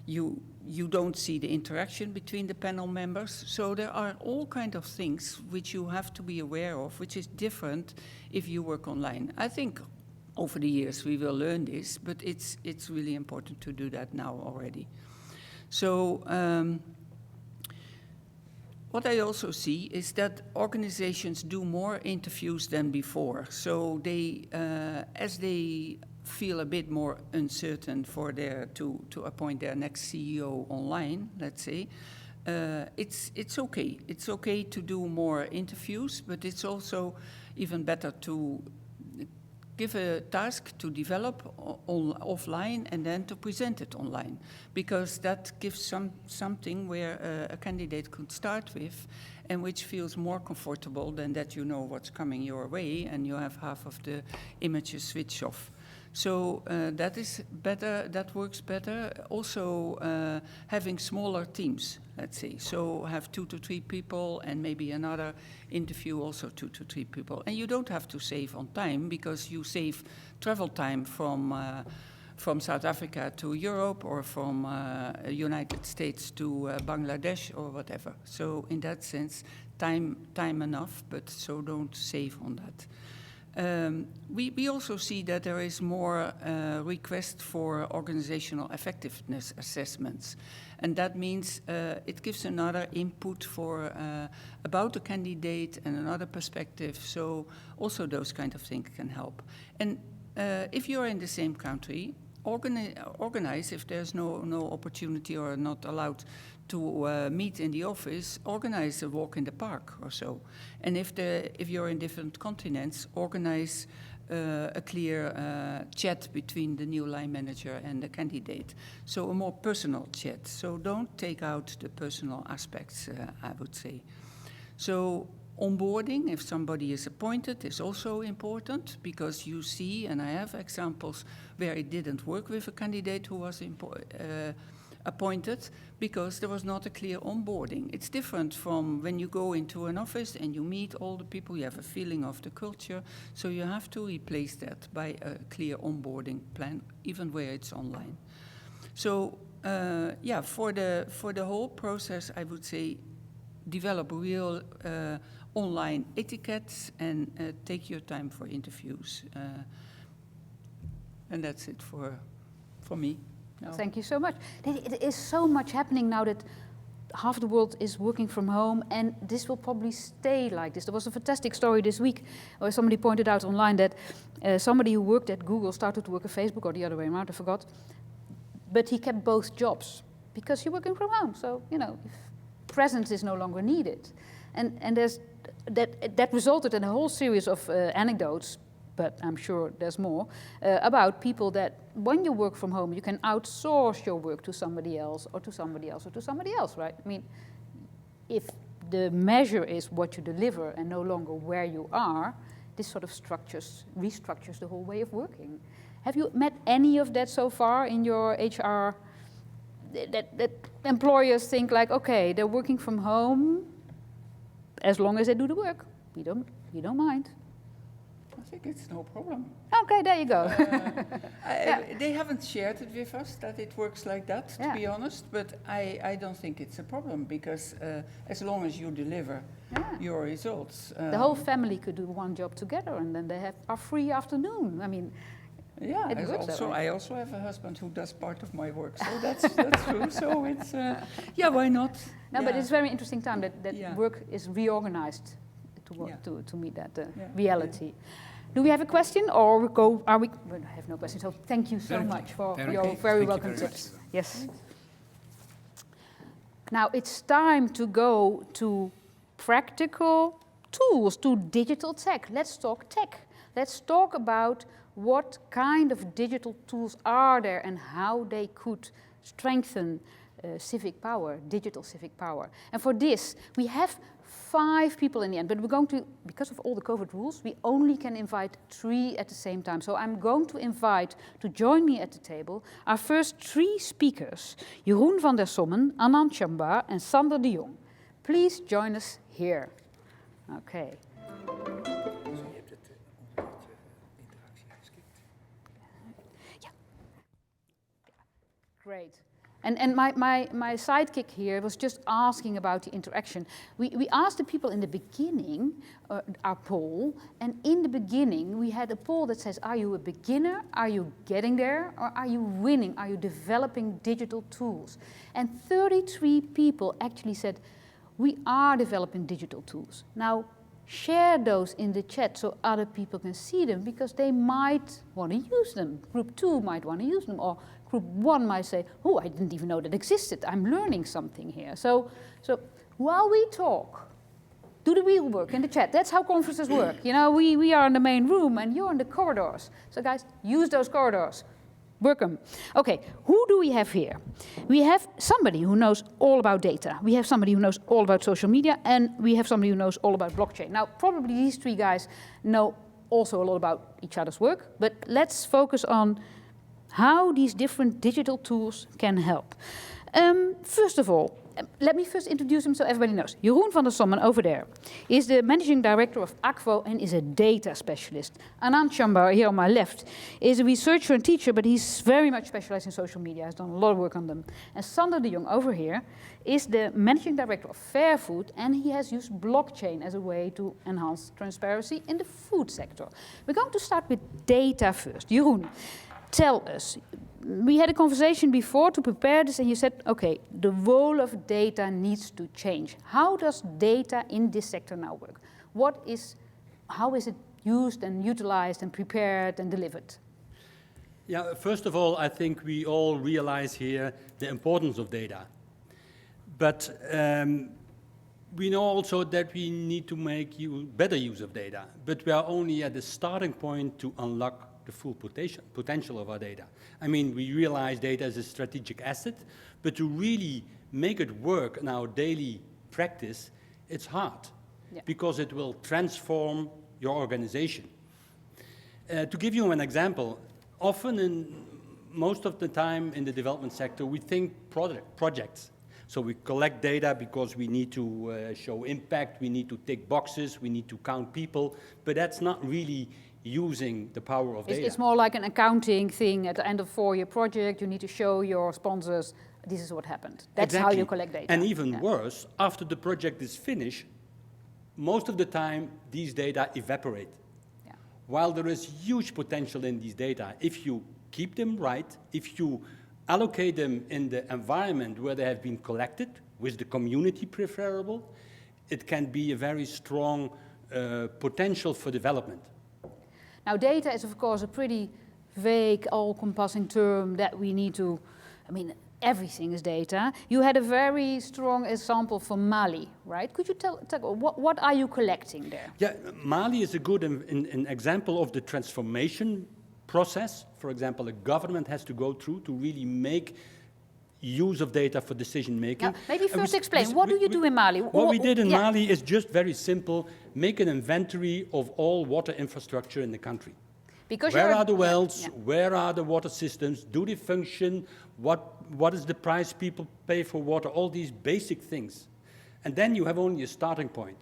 you don't see the interaction between the panel members. So there are all kinds of things which you have to be aware of, which is different if you work online. I think over the years we will learn this, but it's really important to do that now already. So what I also see is that organizations do more interviews than before. So they, as they feel a bit more uncertain for to appoint their next CEO online, let's say, it's okay. It's okay to do more interviews, but it's also even better to give a task to develop offline and then to present it online, because that gives something where a candidate could start with and which feels more comfortable than that you know what's coming your way and you have half of the images switched off. So that is better, that works better. Also having smaller teams, let's say. So have 2 to 3 people and maybe another interview also 2 to 3 people. And you don't have to save on time because you save travel time from South Africa to Europe or from United States to Bangladesh or whatever. So in that sense, time enough, but so don't save on that. We also see that there is more request for organizational effectiveness assessments. And that means it gives another input for about the candidate and another perspective. So also those kind of things can help. And if you're in the same country, organize if there's no opportunity or not allowed to meet in the office, organize a walk in the park or so. And if you're in different continents, organize a clear chat between the new line manager and the candidate. So a more personal chat. So don't take out the personal aspects, I would say. So onboarding, if somebody is appointed, is also important because you see, and I have examples where it didn't work with a candidate who was appointed because there was not a clear onboarding. It's different from when you go into an office and you meet all the people, you have a feeling of the culture, so you have to replace that by a clear onboarding plan, even where it's online. So yeah, for the whole process, I would say develop real online etiquettes and take your time for interviews. And that's it for me. No.
Thank you so much. It is so much happening now that half the world is working from home, and this will probably stay like this. There was a fantastic story this week where somebody pointed out online that somebody who worked at Google started to work at Facebook, or the other way around, I forgot. But he kept both jobs because you're working from home. So, you know, if presence is no longer needed. And there's that resulted in a whole series of anecdotes, but I'm sure there's more, about people that when you work from home, you can outsource your work to somebody else, or to somebody else, or to somebody else, right? I mean, if the measure is what you deliver and no longer where you are, this sort of restructures the whole way of working. Have you met any of that so far in your HR, that employers think like, okay, they're working from home, as long as they do the work, we don't mind.
I think it's no problem.
Okay, there you go.
They haven't shared it with us that it works like that, to be honest, but I don't think it's a problem because as long as you deliver your results.
The whole family could do one job together and then they have a free afternoon. I mean,
yeah, I also have a husband who does part of my work, so that's true. So it's, yeah, why not?
No, but it's a very interesting time that work is reorganized to meet that reality. Yeah. Do we have a question, or we have no question, so thank you so much for your very welcome tips. Yes. Now it's time to go to practical tools, to digital tech. Let's talk tech. Let's talk about what kind of digital tools are there and how they could strengthen civic power, digital civic power. And for this, we have 5 people in the end, but we're going to, because of all the COVID rules, we only can invite 3 at the same time. So I'm going to invite to join me at the table our first 3 speakers, Jeroen van der Sommen, Anand Chamba, and Sander de Jong. Please join us here. Okay. Great. And my sidekick here was just asking about the interaction. We asked the people in the beginning, our poll, and in the beginning we had a poll that says, are you a beginner, are you getting there, or are you winning, are you developing digital tools? And 33 people actually said, we are developing digital tools. Now, share those in the chat so other people can see them, because they might want to use them. Group 2 might want to use them, or Group 1 might say, oh, I didn't even know that existed. I'm learning something here. So while we talk, do the real work in the chat. That's how conferences work. You know, we are in the main room and you're in the corridors. So guys, use those corridors. Work them. Okay, who do we have here? We have somebody who knows all about data. We have somebody who knows all about social media, and we have somebody who knows all about blockchain. Now, probably these three guys know also a lot about each other's work, but let's focus on how these different digital tools can help. First of all, let me first introduce him so everybody knows. Jeroen van der Sommen over there is the managing director of Akvo and is a data specialist. Anand Chambar, here on my left, is a researcher and teacher, but he's very much specialized in social media, has done a lot of work on them. And Sander de Jong over here is the managing director of Fair Food, and he has used blockchain as a way to enhance transparency in the food sector. We're going to start with data first. Jeroen, tell us. We had a conversation before to prepare this, and you said, okay, the role of data needs to change. How does data in this sector now work? How is it used and utilized and prepared and delivered?
Yeah, first of all, I think we all realize here the importance of data. But we know also that we need to make better use of data. But we are only at the starting point to unlock the full potential of our data. I mean, we realize data is a strategic asset, but to really make it work in our daily practice, it's hard, because it will transform your organization. To give you an example, often most of the time in the development sector, we think projects. So we collect data because we need to show impact, we need to tick boxes, we need to count people, but that's not really using the power of data.
It's more like an accounting thing. At the end of a 4-year project, you need to show your sponsors, this is what happened. That's
exactly.
how you collect data.
And even worse, after the project is finished, most of the time, these data evaporate.
Yeah.
While there is huge potential in these data, if you keep them right, if you allocate them in the environment where they have been collected, with the community preferable, it can be a very strong potential for development.
Now, data is, of course, a pretty vague, all-encompassing term that we need to, I mean, everything is data. You had a very strong example for Mali, right? Could you tell what are you collecting there?
Yeah, Mali is a good an example of the transformation process. For example, a government has to go through to really make use of data for decision making.
Now, maybe first explain, what do you do in Mali?
What we did in Mali is just very simple, make an inventory of all water infrastructure in the country.
Because
where are the wells, where are the water systems, do they function, what is the price people pay for water, all these basic things. And then you have only a starting point,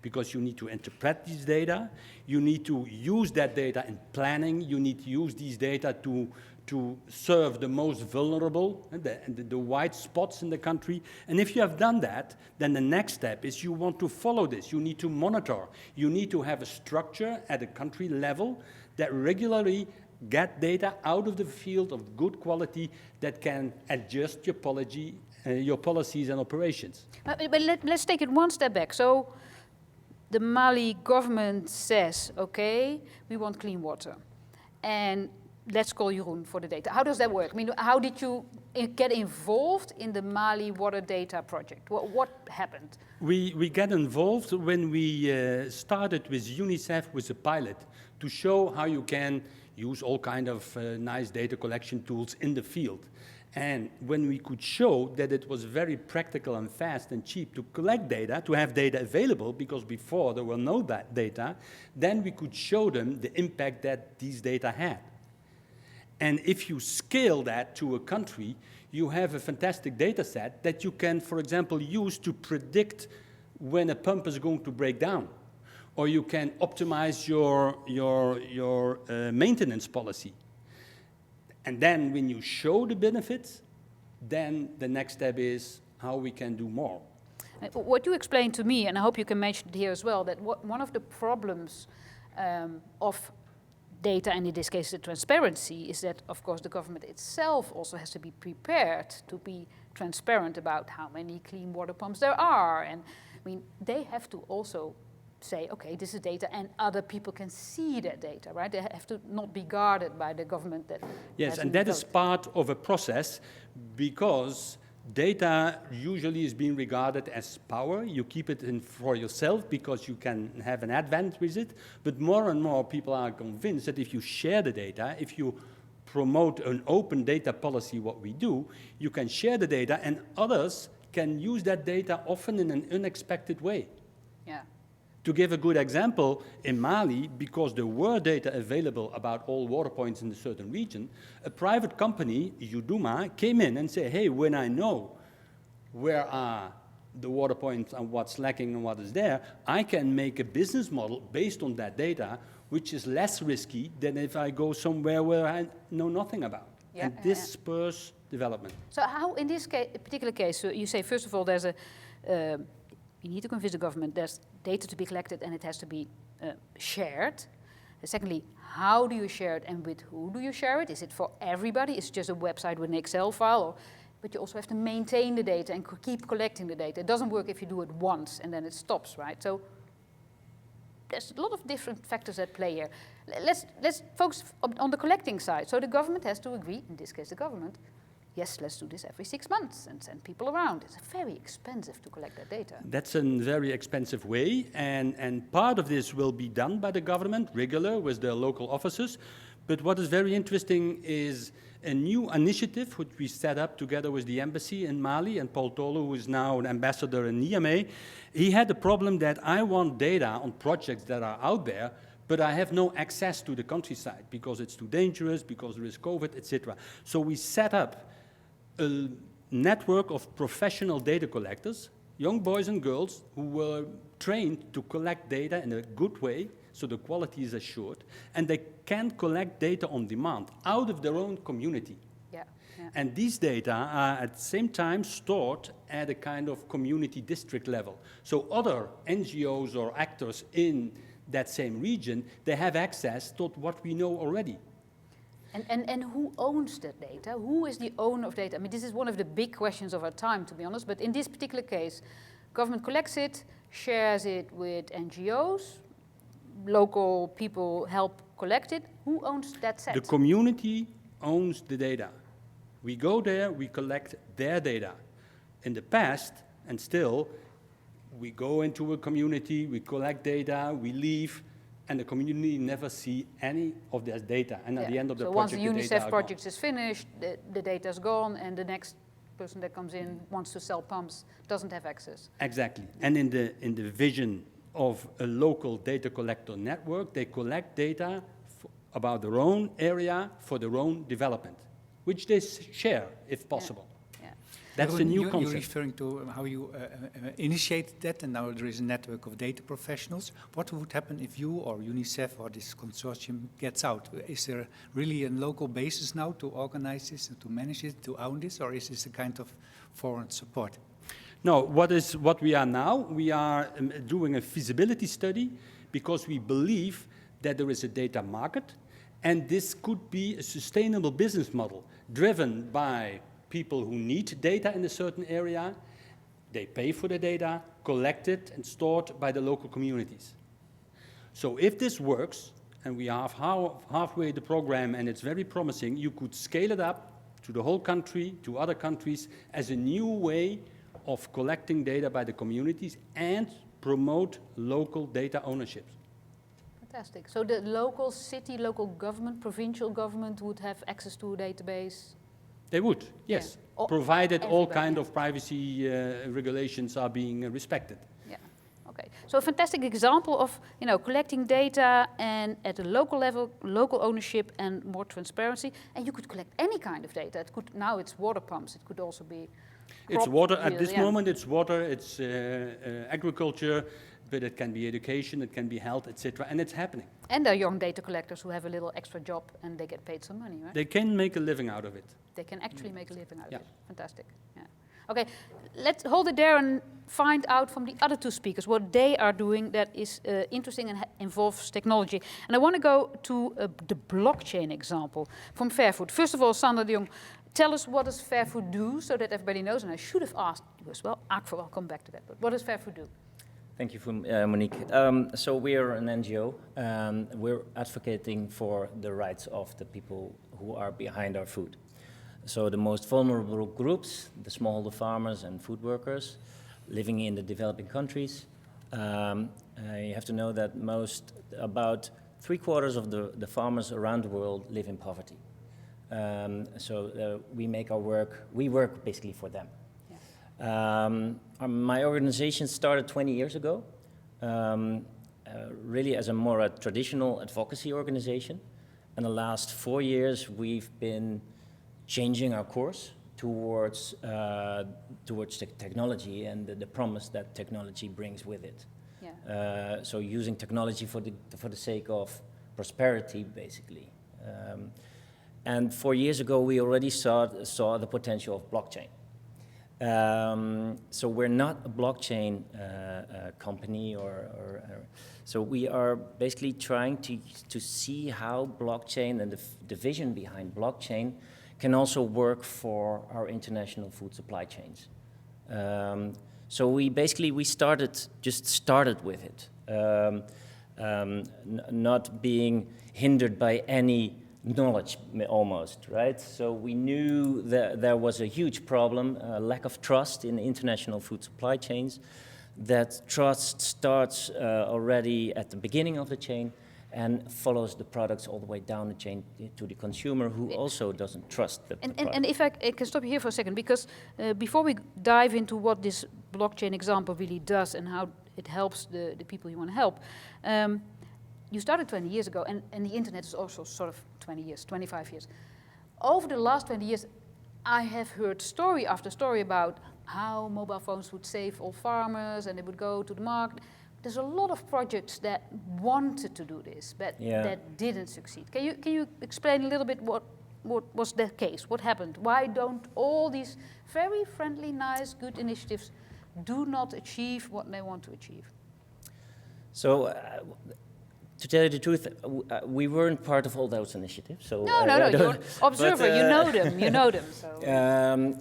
because you need to interpret these data, you need to use that data in planning, you need to use these data to serve the most vulnerable, the white spots in the country. And if you have done that, then the next step is you want to follow this. You need to monitor. You need to have a structure at a country level that regularly get data out of the field of good quality that can adjust your policies and operations.
But let's take it one step back. So the Mali government says, okay, we want clean water. And let's call Jeroen for the data. How does that work? I mean, how did you get involved in the Mali water data project? What happened?
We get involved when we started with UNICEF with a pilot to show how you can use all kind of nice data collection tools in the field. And when we could show that it was very practical and fast and cheap to collect data, to have data available, because before there were no data, then we could show them the impact that these data had. And if you scale that to a country, you have a fantastic data set that you can, for example, use to predict when a pump is going to break down. Or you can optimize your maintenance policy. And then when you show the benefits, then the next step is how we can do more.
What you explained to me, and I hope you can mention it here as well, that one of the problems of data, and in this case the transparency, is that, of course, the government itself also has to be prepared to be transparent about how many clean water pumps there are. And I mean, they have to also say, okay, this is data, and other people can see that data, right? They have to not be guarded by the government that
Yes,
has
and
been
that is
voted.
part of a process because data usually is being regarded as power. You keep it in for yourself because you can have an advantage with it, but more and more people are convinced that if you share the data, if you promote an open data policy, what we do, you can share the data and others can use that data often in an unexpected way.
Yeah.
To give a good example, in Mali, because there were data available about all water points in a certain region, a private company, Uduma, came in and said, hey, when I know where are the water points and what's lacking and what is there, I can make a business model based on that data, which is less risky than if I go somewhere where I know nothing about.
Yeah,
and this spurs development.
So how, in this particular case, you say, first of all, there's a, you need to convince the government there's data to be collected and it has to be shared. Secondly, how do you share it and with who do you share it? Is it for everybody? Is it just a website with an Excel file? Or, but you also have to maintain the data and keep collecting the data. It doesn't work if you do it once and then it stops, right? So there's a lot of different factors at play here. Let's focus on the collecting side. So the government has to agree, in this case the government, yes, let's do this every 6 months and send people around. It's very expensive to collect that data.
That's a very expensive way, and part of this will be done by the government, regular, with their local officers. But what is very interesting is a new initiative which we set up together with the embassy in Mali, and Paul Tolu, who is now an ambassador in Niamey. He had the problem that I want data on projects that are out there, but I have no access to the countryside because it's too dangerous, because there is COVID, etc. So we set up a network of professional data collectors, young boys and girls who were trained to collect data in a good way, so the quality is assured, and they can collect data on demand out of their own community.
Yeah, yeah.
And these data are at the same time stored at a kind of community district level. So other NGOs or actors in that same region, they have access to what we know already.
And who owns that data? Who is the owner of data? I mean, this is one of the big questions of our time, to be honest. But in this particular case, government collects it, shares it with NGOs, local people help collect it. Who owns that set?
The community owns the data. We go there, we collect their data. In the past, and still, we go into a community, we collect data, we leave, and the community never see any of this data. And at the end of the project,
once the
data
UNICEF
are
project
gone.
is finished, the data is gone, and the next person that comes in wants to sell pumps doesn't have access.
Exactly. And in the vision of a local data collector network, they collect data about their own area for their own development, which they share if possible.
Yeah.
That's a new concept.
You're referring to how you initiated that, and now there is a network of data professionals. What would happen if you or UNICEF or this consortium gets out? Is there really a local basis now to organize this and to manage it, to own this, or is this a kind of foreign support?
No, what we are now, we are doing a feasibility study because we believe that there is a data market, and this could be a sustainable business model driven by people who need data in a certain area. They pay for the data, collect it, and stored by the local communities. So if this works, and we have halfway the program and it's very promising, you could scale it up to the whole country, to other countries, as a new way of collecting data by the communities and promote local data ownership.
Fantastic. So the local city, local government, provincial government would have access to a database?
They would, yes,
Yeah.
provided all
Everybody.
kind of privacy regulations are being respected.
Yeah. Okay. So a fantastic example of, you know, collecting data and at a local level, local ownership and more transparency. And you could collect any kind of data. It could, now it's water pumps. It could also be
It's
crop
water, at
yield,
this
yeah.
moment it's water, it's agriculture, but it can be education, it can be health, etc. And it's happening.
And there are young data collectors who have a little extra job and they get paid some money, right?
They can make a living out of it.
They can actually make a living out
Yeah.
of it. Fantastic. Yeah. Okay, let's hold it there and find out from the other two speakers what they are doing that is interesting and involves technology. And I want to go to the blockchain example from Fairfood. First of all, Sandra de Jong, tell us what does Fairfood do so that everybody knows. And I should have asked you as well. Akvo, I'll come back to that. But what does Fairfood do?
Thank you, Monique. So we are an NGO. We're advocating for the rights of the people who are behind our food. So the most vulnerable groups, the smallholder farmers and food workers living in the developing countries. You have to know that about 3/4 of the farmers around the world live in poverty. We work basically for them. My organization started 20 years ago, really as a traditional advocacy organization. In the last 4 years, we've been changing our course towards the technology and the promise that technology brings with it. Yeah. So using technology for the sake of prosperity, basically. And 4 years ago, we already saw the potential of blockchain. So we're not a blockchain company, so we are basically trying to see how blockchain and the vision behind blockchain can also work for our international food supply chains. So we started with it, not being hindered by any knowledge almost, right? So we knew that there was a huge problem, a lack of trust in international food supply chains. That trust starts already at the beginning of the chain and follows the products all the way down the chain to the consumer, who also doesn't trust the product.
And if I can stop you here for a second, because before we dive into what this blockchain example really does and how it helps the people you want to help, you started 20 years ago, and the internet is also sort of 20 years, 25 years. Over the last 20 years, I have heard story after story about how mobile phones would save all farmers and they would go to the market. There's a lot of projects that wanted to do this, but that didn't succeed. Can you explain a little bit what was the case? What happened? Why don't all these very friendly, nice, good initiatives do not achieve what they want to achieve?
So, to tell you the truth, we weren't part of all those initiatives. So
no, you're an observer. You know them. So.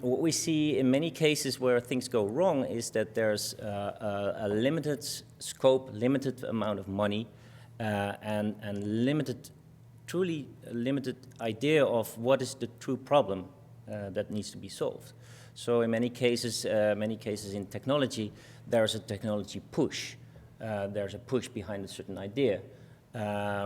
What we see in many cases where things go wrong is that there's a limited scope, limited amount of money, and truly limited idea of what is the true problem that needs to be solved. So in many cases in technology, there's a technology push. There's a push behind a certain idea.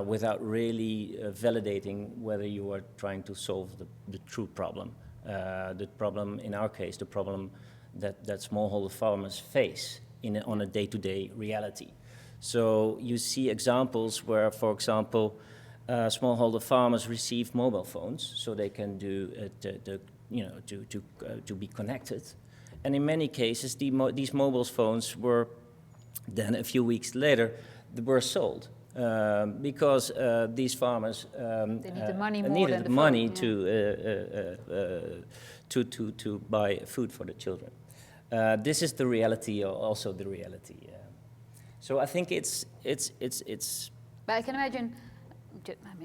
Without really validating whether you are trying to solve the true problem. The problem, in our case, the problem that smallholder farmers face on a day-to-day reality. So you see examples where, for example, smallholder farmers receive mobile phones so they can to be connected. And in many cases, these mobile phones were then a few weeks later were sold. Because these farmers
they need the money more
needed
than the
money
phone,
to buy food for the children. This is the reality, also the reality. So I think it's.
But I can imagine.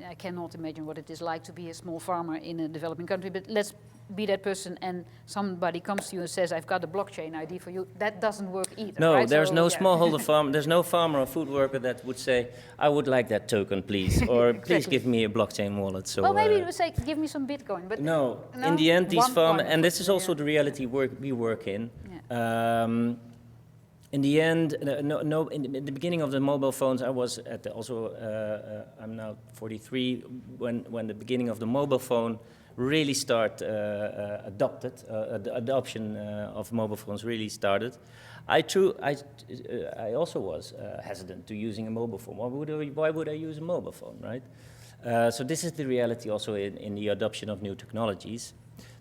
I cannot imagine what it is like to be a small farmer in a developing country. But let's be that person, and somebody comes to you and says, "I've got a blockchain ID for you." That doesn't work either.
No,
right?
there's no smallholder farmer. There's no farmer or food worker that would say, "I would like that token, please," or "Please give me a blockchain wallet." So
well, maybe you would say, "Give me some Bitcoin." But
no. In the end, these farmers, and this is also the reality we work in. Yeah. In the end, in the beginning of the mobile phones, I was at I'm now 43, when the beginning of the mobile phone really adoption of mobile phones really started. I also was hesitant to using a mobile phone. Why would I use a mobile phone, right? So this is the reality also in the adoption of new technologies.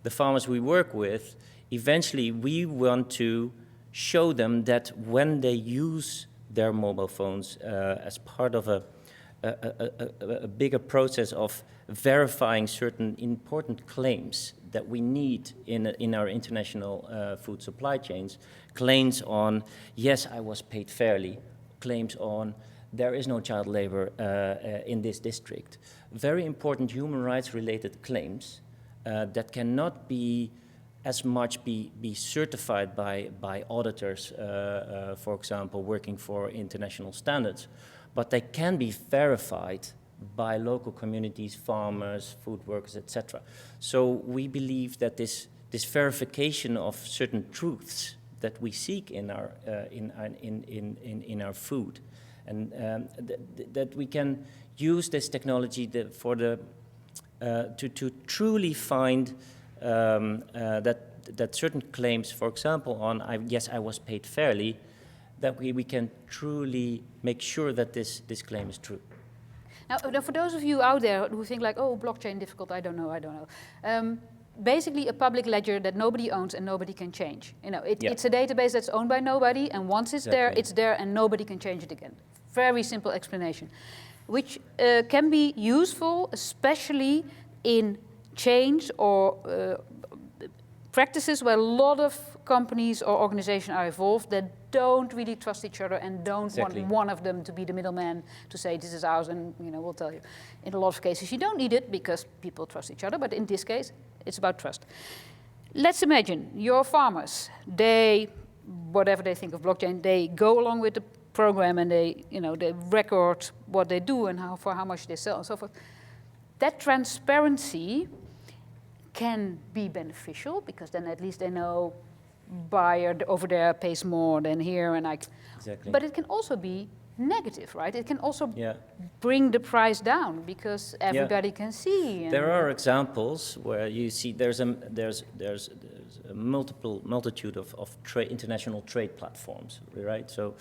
The farmers we work with, eventually we want to show them that when they use their mobile phones as part of a bigger process of verifying certain important claims that we need in our international food supply chains, claims on, yes, I was paid fairly, claims on, there is no child labor in this district. Very important human rights related claims that cannot be as much be certified by auditors, for example, working for international standards, but they can be verified by local communities, farmers, food workers, etc. So we believe that this verification of certain truths that we seek in our food, and that we can use this technology to truly find that certain claims, for example, on yes, I was paid fairly, that we can truly make sure that this claim is true.
Now, for those of you out there who think like, oh, blockchain difficult, I don't know. Basically, a public ledger that nobody owns and nobody can change. You know, it's a database that's owned by nobody, and once it's there, it's there, and nobody can change it again. Very simple explanation, which can be useful, especially in change or practices where a lot of companies or organizations are involved that don't really trust each other and don't want one of them to be the middleman to say this is ours, and we'll tell you. In a lot of cases you don't need it because people trust each other, but in this case it's about trust. Let's imagine your farmers, whatever they think of blockchain, they go along with the program and they record what they do and for how much they sell and so forth. That transparency can be beneficial because then at least they know buyer over there pays more than here, and but it can also be negative, right? It can also bring the price down because everybody can see.
There are examples where you see there's a multitude of international trade platforms, right? So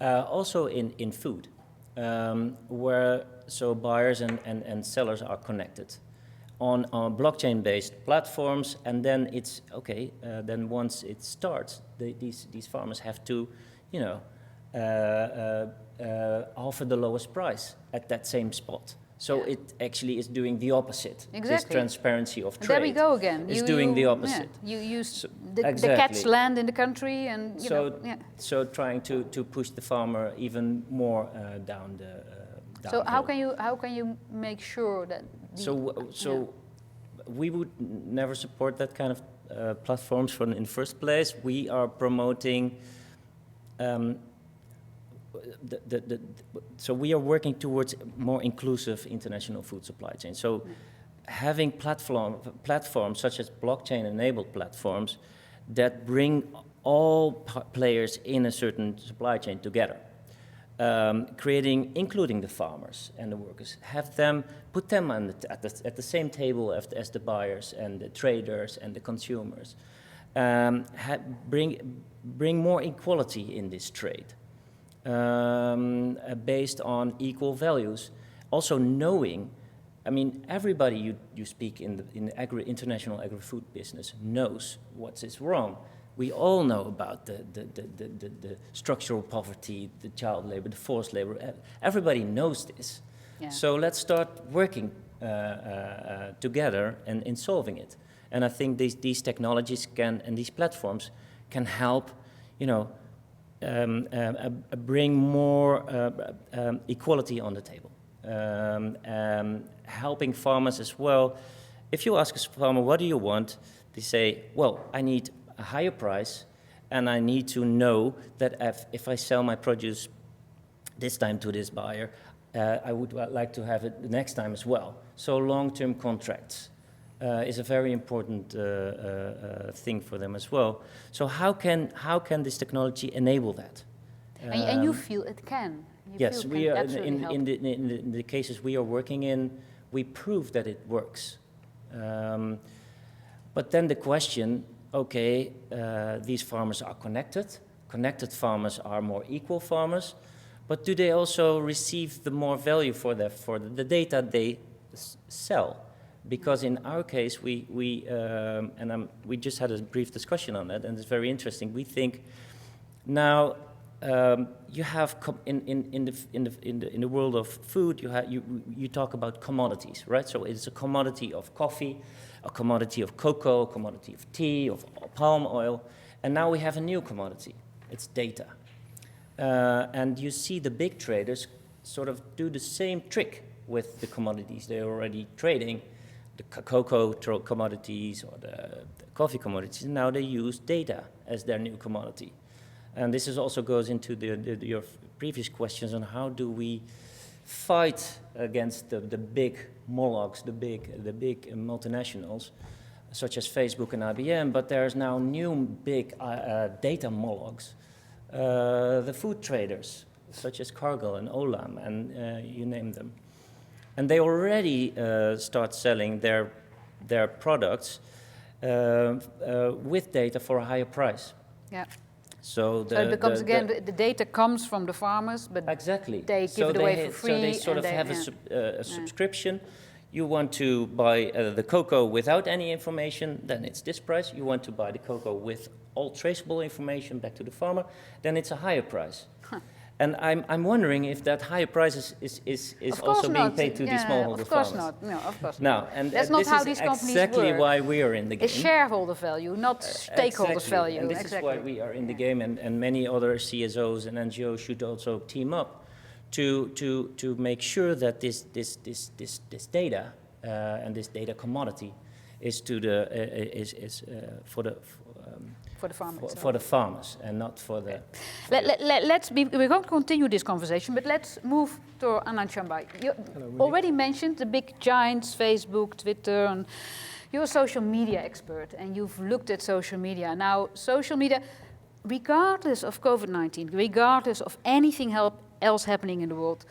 also in food, where buyers and sellers are connected on blockchain-based platforms, and then it's okay. Then once it starts, these farmers have to, offer the lowest price at that same spot. So it actually is doing the opposite.
Exactly.
This transparency of trade.
There we go again.
Is doing the opposite.
Yeah. You use the cats land in the country, and
so trying to push the farmer even more down the.
So how can you make sure that?
We would never support that kind of platforms in the first place. We are promoting. So we are working towards more inclusive international food supply chain. So having platforms such as blockchain-enabled platforms that bring all players in a certain supply chain together. Including the farmers and the workers, put them at the same table as the buyers and the traders and the consumers. Bring more equality in this trade, based on equal values. Also knowing, everybody you speak in the international agri-food business knows what is wrong. We all know about the structural poverty, the child labor, the forced labor. Everybody knows this. Yeah. So let's start working together in solving it. And I think these technologies and these platforms can help, bring more equality on the table. Helping farmers as well. If you ask a farmer, what do you want? They say, well, I need a higher price, and I need to know that if I sell my produce this time to this buyer, I would like to have it the next time as well. So long-term contracts is a very important thing for them as well. So how can this technology enable that?
And you feel it can?
Yes, we are in the cases we are working in, we prove that it works. But then the question, okay, these farmers are connected. Connected farmers are more equal farmers, but do they also receive the more value for the data they sell? Because in our case, we just had a brief discussion on that, and it's very interesting. We think now you have in the world of food, you talk about commodities, right? So it's a commodity of coffee, a commodity of cocoa, a commodity of tea, of palm oil, and now we have a new commodity. It's data. And you see the big traders sort of do the same trick with the commodities they're already trading. cocoa commodities or the coffee commodities. Now they use data as their new commodity. And this also goes into your previous questions on how do we fight against the big Molochs, the big multinationals, such as Facebook and IBM, but there's now new big data Molochs, the food traders, such as Cargill and Olam, and you name them. And they already start selling their products with data for a higher price.
Yeah.
So
it becomes the data comes from the farmers, but
exactly
they give it away for free.
So they sort of have a subscription. You want to buy the cocoa without any information, then it's this price. You want to buy the cocoa with all traceable information back to the farmer, then it's a higher price. Huh. And I'm wondering if that higher price is also being paid to these smallholder farmers.
Of course not. No, of course
no,
not.
And
that's not how these companies
exactly
work.
why we are in the game.
It's shareholder value, not stakeholders' value.
And this is why we are in the game, and many other CSOs and NGOs should also team up to make sure that this data and this data commodity is for the farmers. For the farmers and not for the.
We're going to continue this conversation, but let's move to Anand Chambai. You already mentioned the big giants, Facebook, Twitter, and you're a social media expert, and you've looked at social media. Now, social media, regardless of COVID-19, regardless of anything else happening in the world,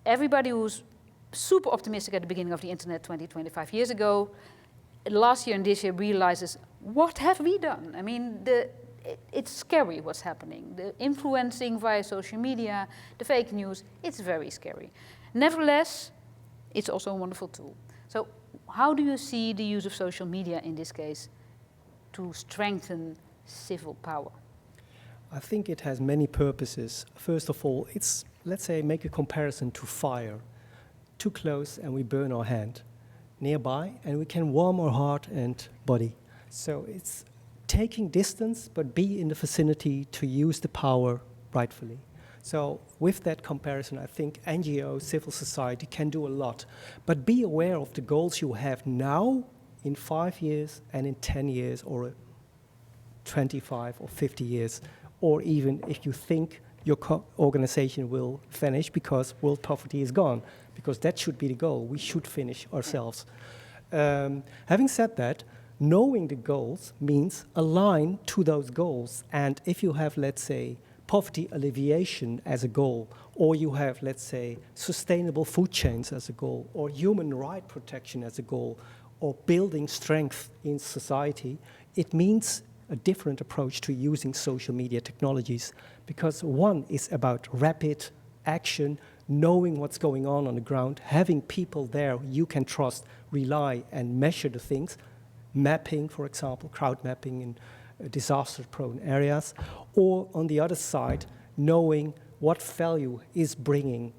everybody who's super optimistic at the beginning of the internet 20, 25 years ago, last year and this year realizes, what have we done? I mean, it's scary what's happening. The influencing via social media, the fake news, it's very scary. Nevertheless, it's also a wonderful tool. So how do you see the use of social media in this case to strengthen civil power?
I think it has many purposes. First of all, it's, let's say, make a comparison to fire. Too close and we burn our hand. Nearby and we can warm our heart and body. So it's taking distance but be in the vicinity to use the power rightfully. So with that comparison, I think NGO, civil society can do a lot. But be aware of the goals you have now in 5 years and in 10 years or 25 or 50 years. Or even if you think your organization will finish because world poverty is gone, because that should be the goal. We should finish ourselves. Having said that, knowing the goals means align to those goals. And if you have, let's say, poverty alleviation as a goal, or you have, let's say, sustainable food chains as a goal, or human right protection as a goal, or building strength in society, it means a different approach to using social media technologies, because one is about rapid action, knowing what's going on the ground, having people there you can trust, rely, and measure the things, mapping, for example, crowd mapping in disaster-prone areas, or on the other side, knowing what value is being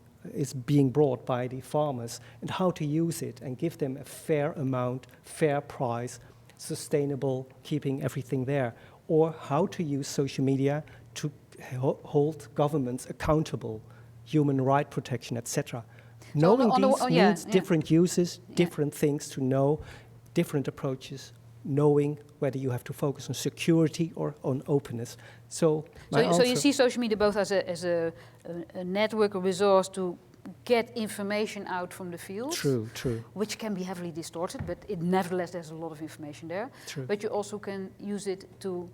brought by the farmers and how to use it and give them a fair amount, fair price, sustainable, keeping everything there, or how to use social media to hold governments accountable, human right protection, etc. So knowing these means different uses, different things to know, different approaches, knowing whether you have to focus on security or on openness. So
you see social media both as a network, a resource to get information out from the field.
True.
Which can be heavily distorted, but nevertheless there's a lot of information there.
True.
But you also can use it to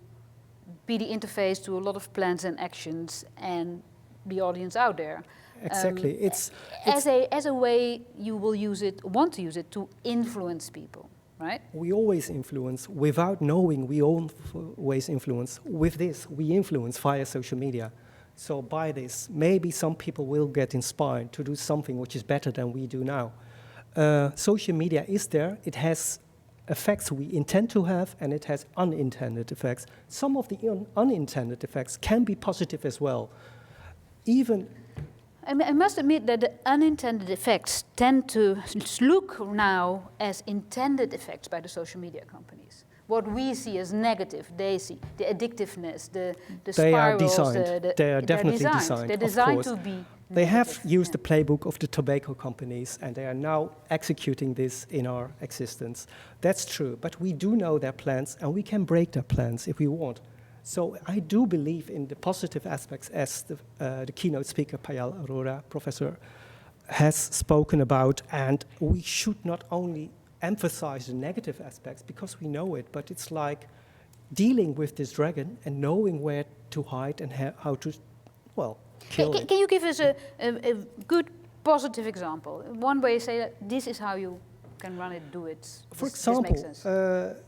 be the interface to a lot of plans and actions and the audience out there.
Exactly. It's
as a way you will want to use it to influence people, right?
We always influence without knowing. We always influence. With this, we influence via social media. So by this, maybe some people will get inspired to do something which is better than we do now. Social media is there. It has effects we intend to have, and it has unintended effects. Some of the unintended effects can be positive as well.
I must admit that the unintended effects tend to look now as intended effects by the social media companies. What we see as negative, they see the addictiveness, the spirals.
They are definitely designed.
They're designed to be
They have
Negative,
used the playbook of the tobacco companies, and they are now executing this in our existence. That's true, but we do know their plans, and we can break their plans if we want. So I do believe in the positive aspects, as the keynote speaker, Payal Arora, professor, has spoken about, and we should not only emphasize the negative aspects because we know it, but it's like dealing with this dragon and knowing where to hide and how to, well, kill it.
Can you give us a good positive example? One way you say that this is how you can run it, do it.
For
This makes
example,
sense.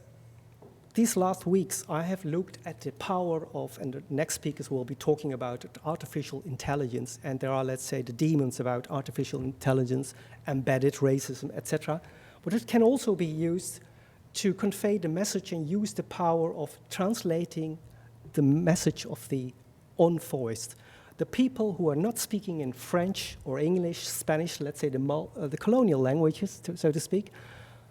these last weeks I have looked at the power of, and the next speakers will be talking about it, artificial intelligence, and there are, let's say, the demons about artificial intelligence, embedded racism, etc. But it can also be used to convey the message and use the power of translating the message of the unvoiced. The people who are not speaking in French or English, Spanish, let's say the colonial languages, so to speak,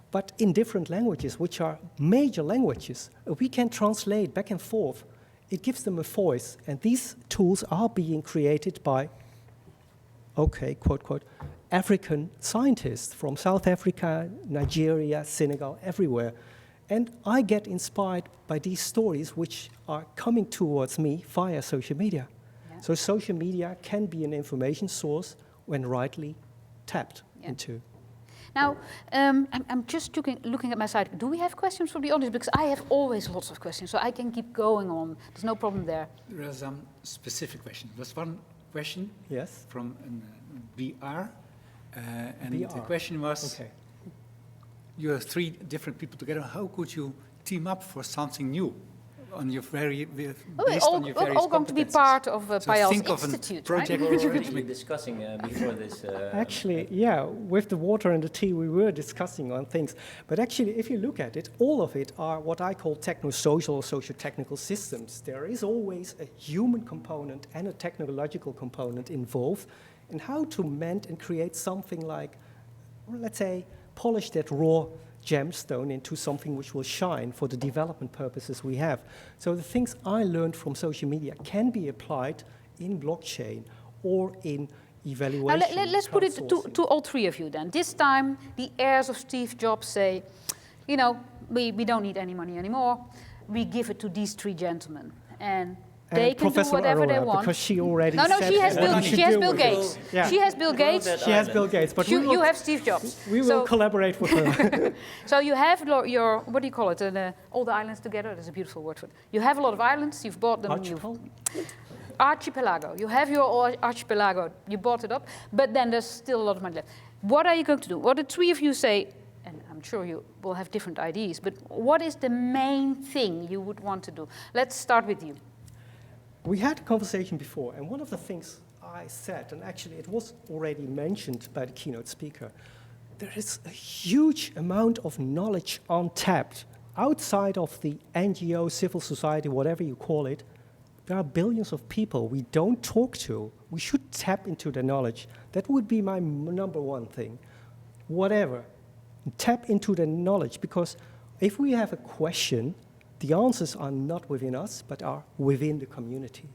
but in different languages, which are major languages, we can translate back and forth. It gives them a voice, and these tools are being created by, okay, quote, quote, African scientists from South Africa, Nigeria, Senegal, everywhere. And I get inspired by these stories which are coming towards me via social media.
Yeah.
So social media can be an information source when rightly tapped into.
Now, I'm just looking at my side. Do we have questions from the audience? Because I have always lots of questions, so I can keep going on. There's no problem there.
There are some specific questions. There's one question
Yes?
from BR, and
BR.
the question was,
Okay.
you have 3 different people together. How could you team up for something new on your based on your various
all going to be
competences?
part of
So
Payal's
think of a
Institute,
project
right?
We
which
were
could
already discussing before this.
Actually, yeah, with the water and the tea, we were discussing on things. But actually, if you look at it, all of it are what I call techno-social or socio-technical systems. There is always a human component and a technological component involved in how to mend and create something like, let's say, polish that raw gemstone into something which will shine for the development purposes we have. So the things I learned from social media can be applied in blockchain or in evaluation.
Now, let's put it
crowdsourcing.
to all 3 of you then. This time, the heirs of Steve Jobs say, you know, we don't need any money anymore. We give it to these 3 gentlemen. And they can
Professor
do whatever they
Aurora,
want.
because she already
No,
said
she has
what we should
Bill
do with it.
Gates.
Yeah.
She has Bill Gates.
She has Bill Gates, but we will,
You have Steve Jobs.
we will
So-
collaborate with her.
So you have your, what do you call it, all the islands together? There's a beautiful word for it. You have a lot of islands, you've bought them. Archipelago. You have your archipelago, you bought it up, but then there's still a lot of money left. What are you going to do? What the 3 of you say, and I'm sure you will have different ideas, but what is the main thing you would want to do? Let's start with you.
We had a conversation before, and one of the things I said, and actually it was already mentioned by the keynote speaker, there is a huge amount of knowledge untapped outside of the NGO, civil society, whatever you call it. There are billions of people we don't talk to. We should tap into the knowledge. That would be my number 1 thing. Whatever. Tap into the knowledge, because if we have a question, the answers are not within us, but are within the community.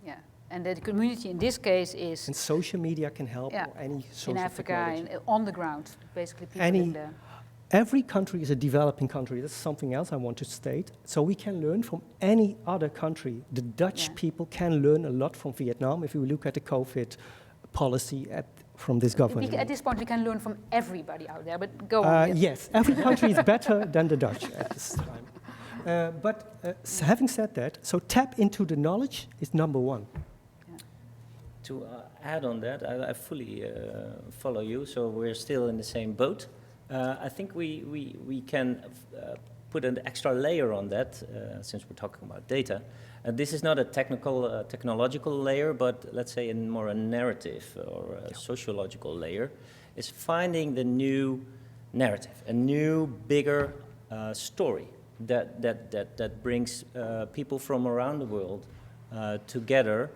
Yeah, and the community in this case is
And social media can help,
Yeah.
or any social
in Africa,
technology.
on the ground, basically people
Any-
in there.
Every country is a developing country. That's something else I want to state. So we can learn from any other country. The Dutch
Yeah.
people can learn a lot from Vietnam if you look at the COVID policy from this government.
At this point, we can learn from everybody out there, but go on.
Yes, every country is better than the Dutch at this time. But having said that, so tap into the knowledge is number 1.
To add on that, I fully follow you, so we're still in the same boat. I think we can put an extra layer on that, since we're talking about data. This is not a technological layer, but let's say more a narrative or a sociological layer. It's finding the new narrative, a new, bigger story that brings people from around the world together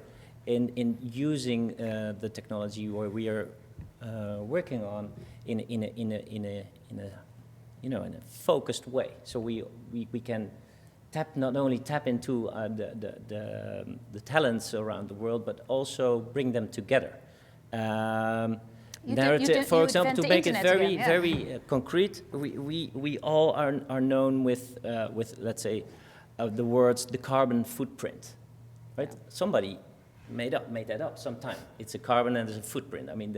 in using the technology where we are working on in a focused way. So we can not only tap into the talents around the world, but also bring them together. narrative. For
you
example,
invent
to
the
make it
internet
very,
again, yeah.
very concrete, we all are known with let's say, the words the carbon footprint, right? Somebody made that up sometime. It's a carbon and it's a footprint. I mean,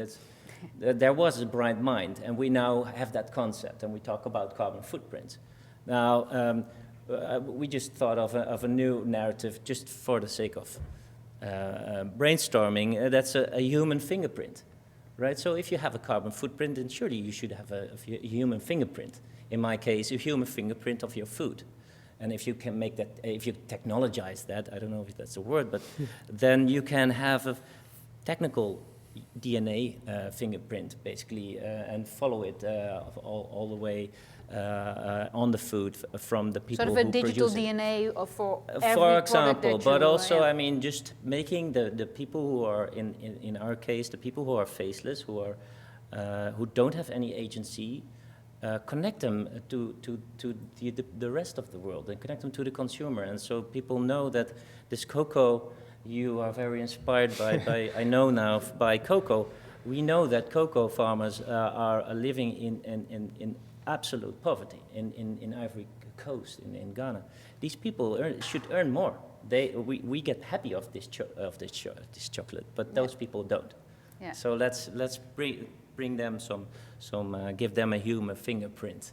there was a bright mind, and we now have that concept, and we talk about carbon footprints. Now, we just thought of a new narrative just for the sake of brainstorming. That's a human fingerprint, right? So if you have a carbon footprint, then surely you should have a human fingerprint. In my case, a human fingerprint of your food. And if you can make that, if you technologize that, I don't know if that's a word, but then you can have a technical DNA fingerprint, basically, and follow it all the way on the food from the people
Sort of a
who
digital
produce it.
DNA for every
For
product
example,
that
but
you,
also,
yeah.
I mean, just making the people who are, in our case, the people who are faceless, who don't have any agency, connect them to the rest of the world and connect them to the consumer. And so people know that this cocoa, you are very inspired by I know now, by cocoa. We know that cocoa farmers are living in absolute poverty in Ivory Coast, in Ghana. These people should earn more. We get happy of this chocolate, but those people don't.
Yeah.
So let's bring them some give them a human fingerprint.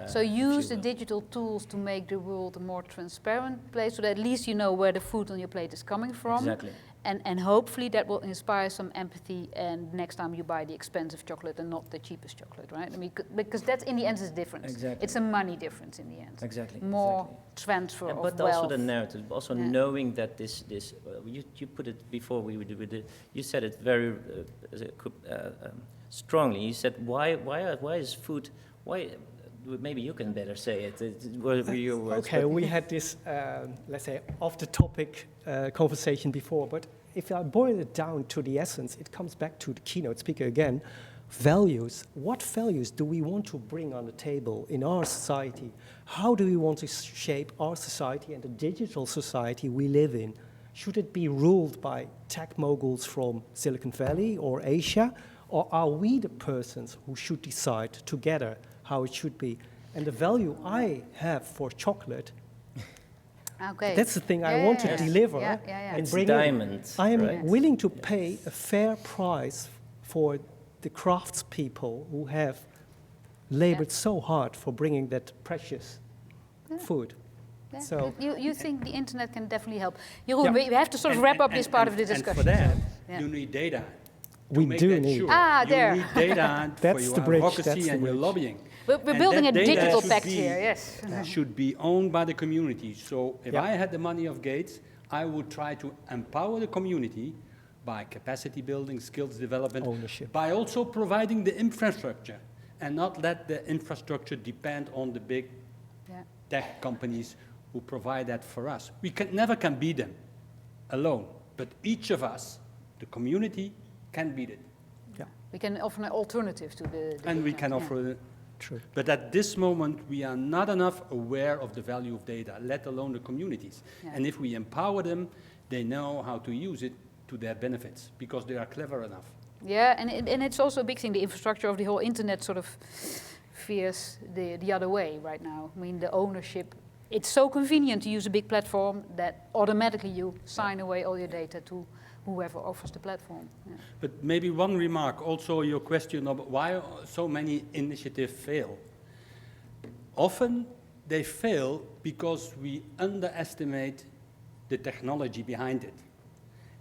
So use the digital tools to make the world a more transparent place, so that at least you know where the food on your plate is coming from.
Exactly.
And hopefully that will inspire some empathy, and next time you buy the expensive chocolate and not the cheapest chocolate, right? I mean, because that's in the end is different.
Exactly.
It's a money difference in the end.
Exactly.
More transfer of
but
wealth.
also the narrative, also
Yeah.
knowing that you put it before we did it. You said it very strongly. You said why is food why. Maybe you can better say it. Were your words?
Okay, we had this, let's say, off-the-topic conversation before, but if I boil it down to the essence, it comes back to the keynote speaker again. Values. What values do we want to bring on the table in our society? How do we want to shape our society and the digital society we live in? Should it be ruled by tech moguls from Silicon Valley or Asia, or are we the persons who should decide together how it should be? And the value I have for chocolate,
Okay.
that's the thing I want to deliver and
It's
bring
diamonds,
in. I am
right?
willing to pay a fair price for the craftspeople who have labored so hard for bringing that precious food.
Yeah.
So
You think the internet can definitely help. Jeroen, we have to sort of wrap up this part of the discussion.
And for that,
Yeah.
you need data.
we
Make
do
that
need.
sure.
Ah, there.
You need data for
That's
your
the bridge,
advocacy
that's the
and your
bridge.
lobbying.
We're
And
building a
that data
digital
should
pact
be-
here, yes.
should be owned by the community. So if
Yeah.
I had the money of Gates, I would try to empower the community by capacity building, skills development,
Ownership.
by also providing the infrastructure, and not let the infrastructure depend on the big
Yeah.
tech companies who provide that for us. We never can beat them alone, but each of us, the community, can beat it.
We can offer an alternative to the
And we
internet,
can
yeah.
offer.
True.
But at this moment, we are not enough aware of the value of data, let alone the communities.
Yeah.
And if we empower them, they know how to use it to their benefits, because they are clever enough.
Yeah, and it's also a big thing. The infrastructure of the whole internet sort of veers the other way right now. I mean, the ownership. It's so convenient to use a big platform that automatically you sign away all your data to whoever offers the platform. Yeah.
But maybe one remark, also your question of why so many initiatives fail. Often they fail because we underestimate the technology behind it.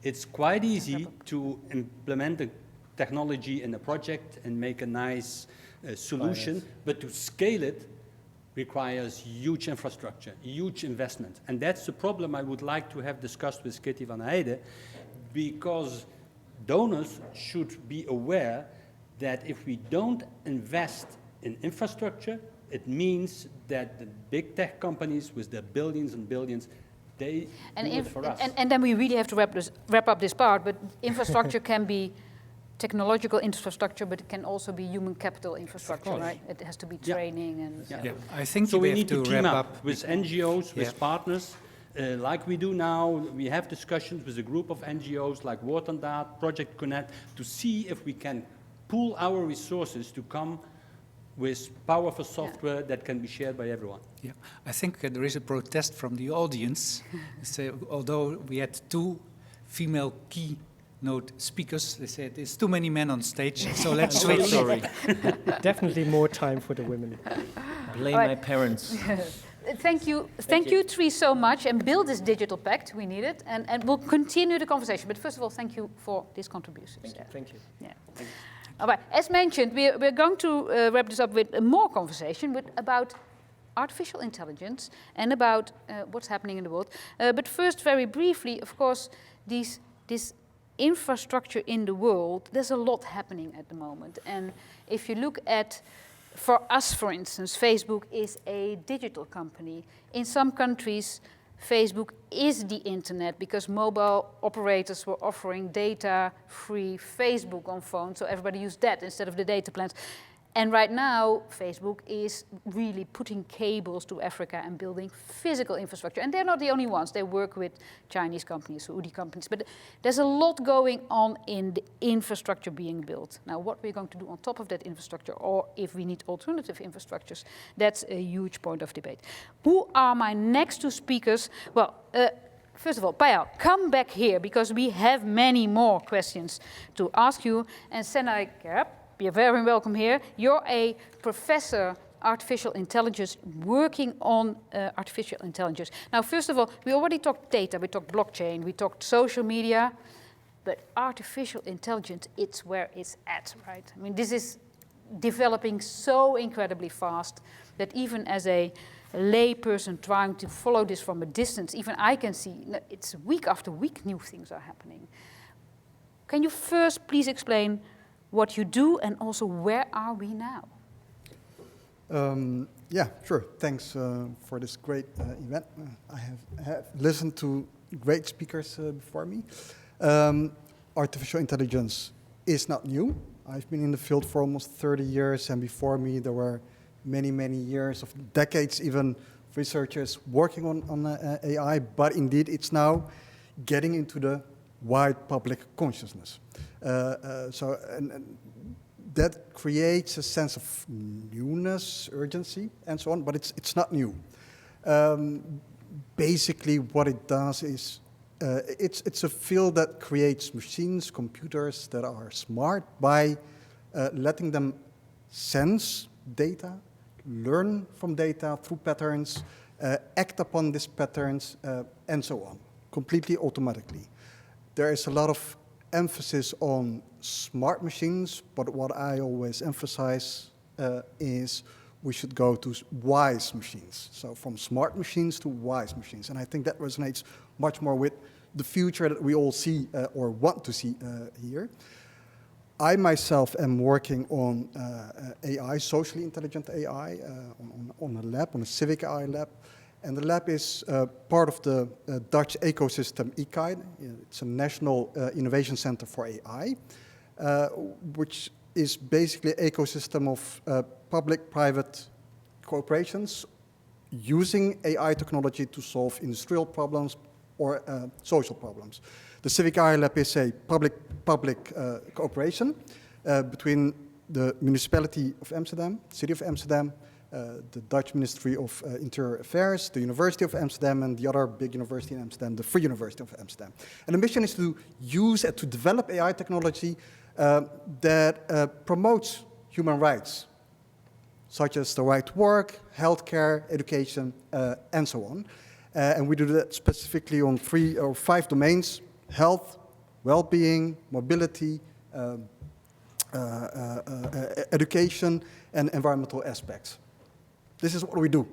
It's quite easy to implement the technology in a project and make a nice solution, but to scale it requires huge infrastructure, huge investment. And that's the problem I would like to have discussed with Kitty van Heijden, because donors should be aware that if we don't invest in infrastructure, it means that the big tech companies with their billions and billions, they do it for us.
And then we really have to wrap up this part, but infrastructure can be technological infrastructure, but it can also be human capital infrastructure,
course.
right? It has to be
Yeah.
training and...
Yeah.
Yeah, I think
So we
have
need to team
wrap
up with NGOs, with
Yeah.
partners, like we do now, we have discussions with a group of NGOs like Waterdaad, Project Connect, to see if we can pool our resources to come with powerful software that can be shared by everyone.
Yeah, I think there is a protest from the audience. So, although we had 2 female keynote speakers, they said there's too many men on stage, so let's switch.
Sorry.
Definitely more time for the women.
Blame
All
my
right.
parents.
Thank you three so much, and build this digital pact, we need it, and we'll continue the conversation. But first of all, thank you for these contributions.
Thank you.
Yeah. All right. As mentioned, we're going to wrap this up with more conversation about artificial intelligence and about what's happening in the world. But first, very briefly, of course, this infrastructure in the world, there's a lot happening at the moment. And if you look at, for us, for instance, Facebook is a digital company. In some countries, Facebook is the internet because mobile operators were offering data-free Facebook on phones, so everybody used that instead of the data plans. And right now, Facebook is really putting cables to Africa and building physical infrastructure. And they're not the only ones. They work with Chinese companies, Saudi companies. But there's a lot going on in the infrastructure being built. Now, what we're going to do on top of that infrastructure, or if we need alternative infrastructures, that's a huge point of debate. Who are my next 2 speakers? Well, first of all, Payal, come back here, because we have many more questions to ask you. And Senai Kerp, you're very welcome here. You're a professor artificial intelligence working on artificial intelligence. Now, first of all, we already talked data, we talked blockchain, we talked social media, but artificial intelligence, it's where it's at, right? I mean, this is developing so incredibly fast that even as a lay person trying to follow this from a distance, even I can see it's week after week new things are happening. Can you first please explain what you do, and also where are we now?
Yeah, sure. Thanks for this great event. I have listened to great speakers before me. Artificial intelligence is not new. I've been in the field for almost 30 years, and before me there were many, many years of decades, even researchers working on AI, but indeed it's now getting into the wide public consciousness. And that creates a sense of newness, urgency, and so on, but it's not new. Basically, what it does is it's a field that creates machines, computers that are smart by letting them sense data, learn from data through patterns, act upon these patterns, and so on, completely automatically. There is a lot of emphasis on smart machines, but what I always emphasize is we should go to wise machines. So from smart machines to wise machines. And I think that resonates much more with the future that we all see or want to see here. I myself am working on AI, socially intelligent AI, on a lab, on a civic AI lab. And the lab is part of the Dutch ecosystem ICAI. It's a national innovation center for AI, which is basically an ecosystem of public-private cooperations using AI technology to solve industrial problems or social problems. The Civic AI Lab is a public cooperation between the municipality of Amsterdam, City of Amsterdam, the Dutch Ministry of Interior Affairs, the University of Amsterdam, and the other big university in Amsterdam, the Free University of Amsterdam. And the mission is to use and to develop AI technology that promotes human rights, such as the right to work, healthcare, education, and so on. And we do that specifically on 3 or 5 domains: health, well-being, mobility, education, and environmental aspects. This is what we do,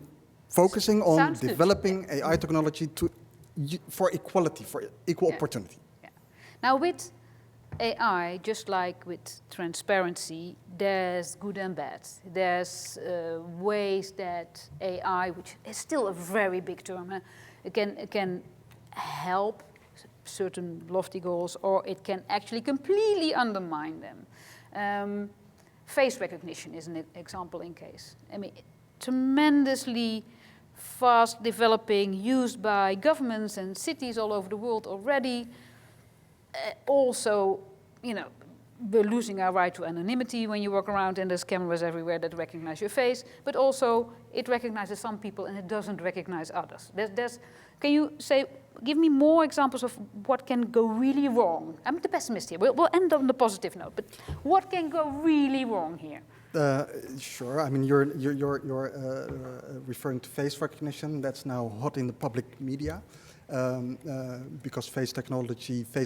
focusing on
Sounds
developing
good.
AI technology for equality, for equal opportunity.
Yeah. Now with AI, just like with transparency, there's good and bad. There's ways that AI, which is still a very big term, it can help certain lofty goals, or it can actually completely undermine them. Face recognition is an example in case. I mean, tremendously fast developing, used by governments and cities all over the world already. Also, you know, we're losing our right to anonymity when you walk around and there's cameras everywhere that recognize your face, but also it recognizes some people and it doesn't recognize others. Can you give me more examples of what can go really wrong? I'm the pessimist here. We'll end on the positive note, but what can go really wrong here?
Sure. I mean, you're referring to face recognition. That's now hot in the public media. Because face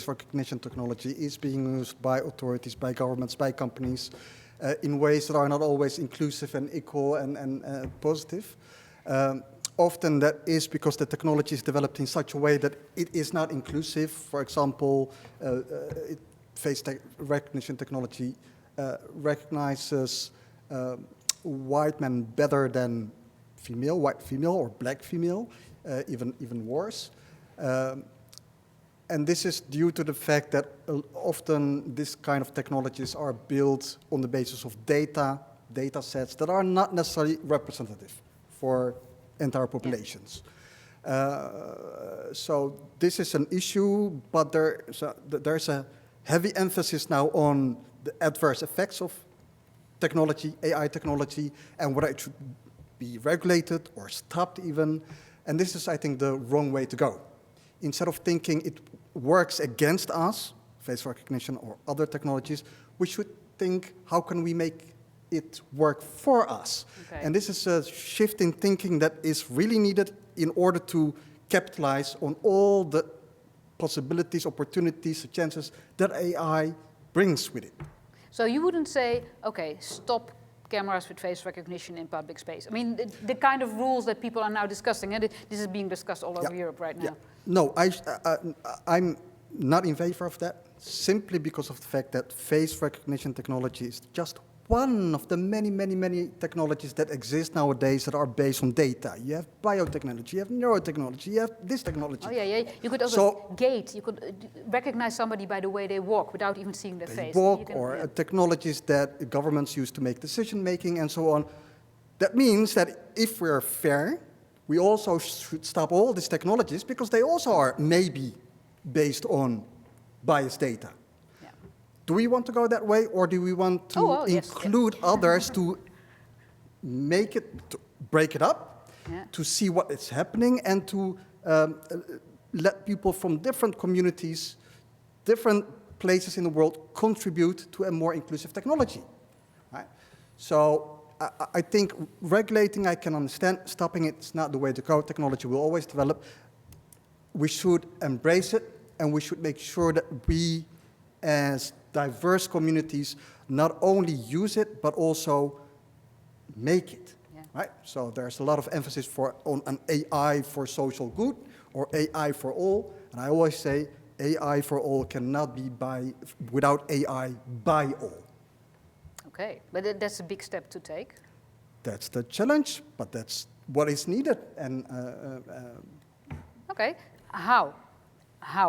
recognition technology is being used by authorities, by governments, by companies in ways that are not always inclusive and equal and positive. Often that is because the technology is developed in such a way that it is not inclusive. For example, face recognition technology recognizes white men better than white female or black female, even worse. And this is due to the fact that often this kind of technologies are built on the basis of data sets that are not necessarily representative for entire populations. So this is an issue, but there's a heavy emphasis now on the adverse effects of technology, AI technology, and whether it should be regulated or stopped even. And this is, I think, the wrong way to go. Instead of thinking it works against us, face recognition or other technologies, we should think, how can we make it work for us? Okay. And this is a shift in thinking that is really needed in order to capitalize on all the possibilities, opportunities, chances that AI brings with it.
So you wouldn't say, okay, stop cameras with face recognition in public space. I mean, the kind of rules that people are now discussing, and this is being discussed all over Europe right now.
No, I'm not in favor of that, simply because of the fact that face recognition technology is just one of the many, many, many technologies that exist nowadays that are based on data. You have biotechnology, you have neurotechnology, you have this technology.
Oh, yeah. You could also you could recognize somebody by the way they walk without even seeing their face.
Technologies that governments use to make decision-making and so on. That means that if we're fair, we also should stop all these technologies because they also are maybe based on biased data. Do we want to go that way, or do we want to include others to make it, to break it up, to see what is happening, and to let people from different communities, different places in the world contribute to a more inclusive technology? Right? So I think regulating, I can understand. Stopping it's not the way to go. Technology will always develop. We should embrace it, and we should make sure that we, as diverse communities, not only use it, but also make it, right? So there's a lot of emphasis on an AI for social good or AI for all. And I always say AI for all cannot be without AI by all.
Okay, but that's a big step to take.
That's the challenge, but that's what is needed. And
okay, how?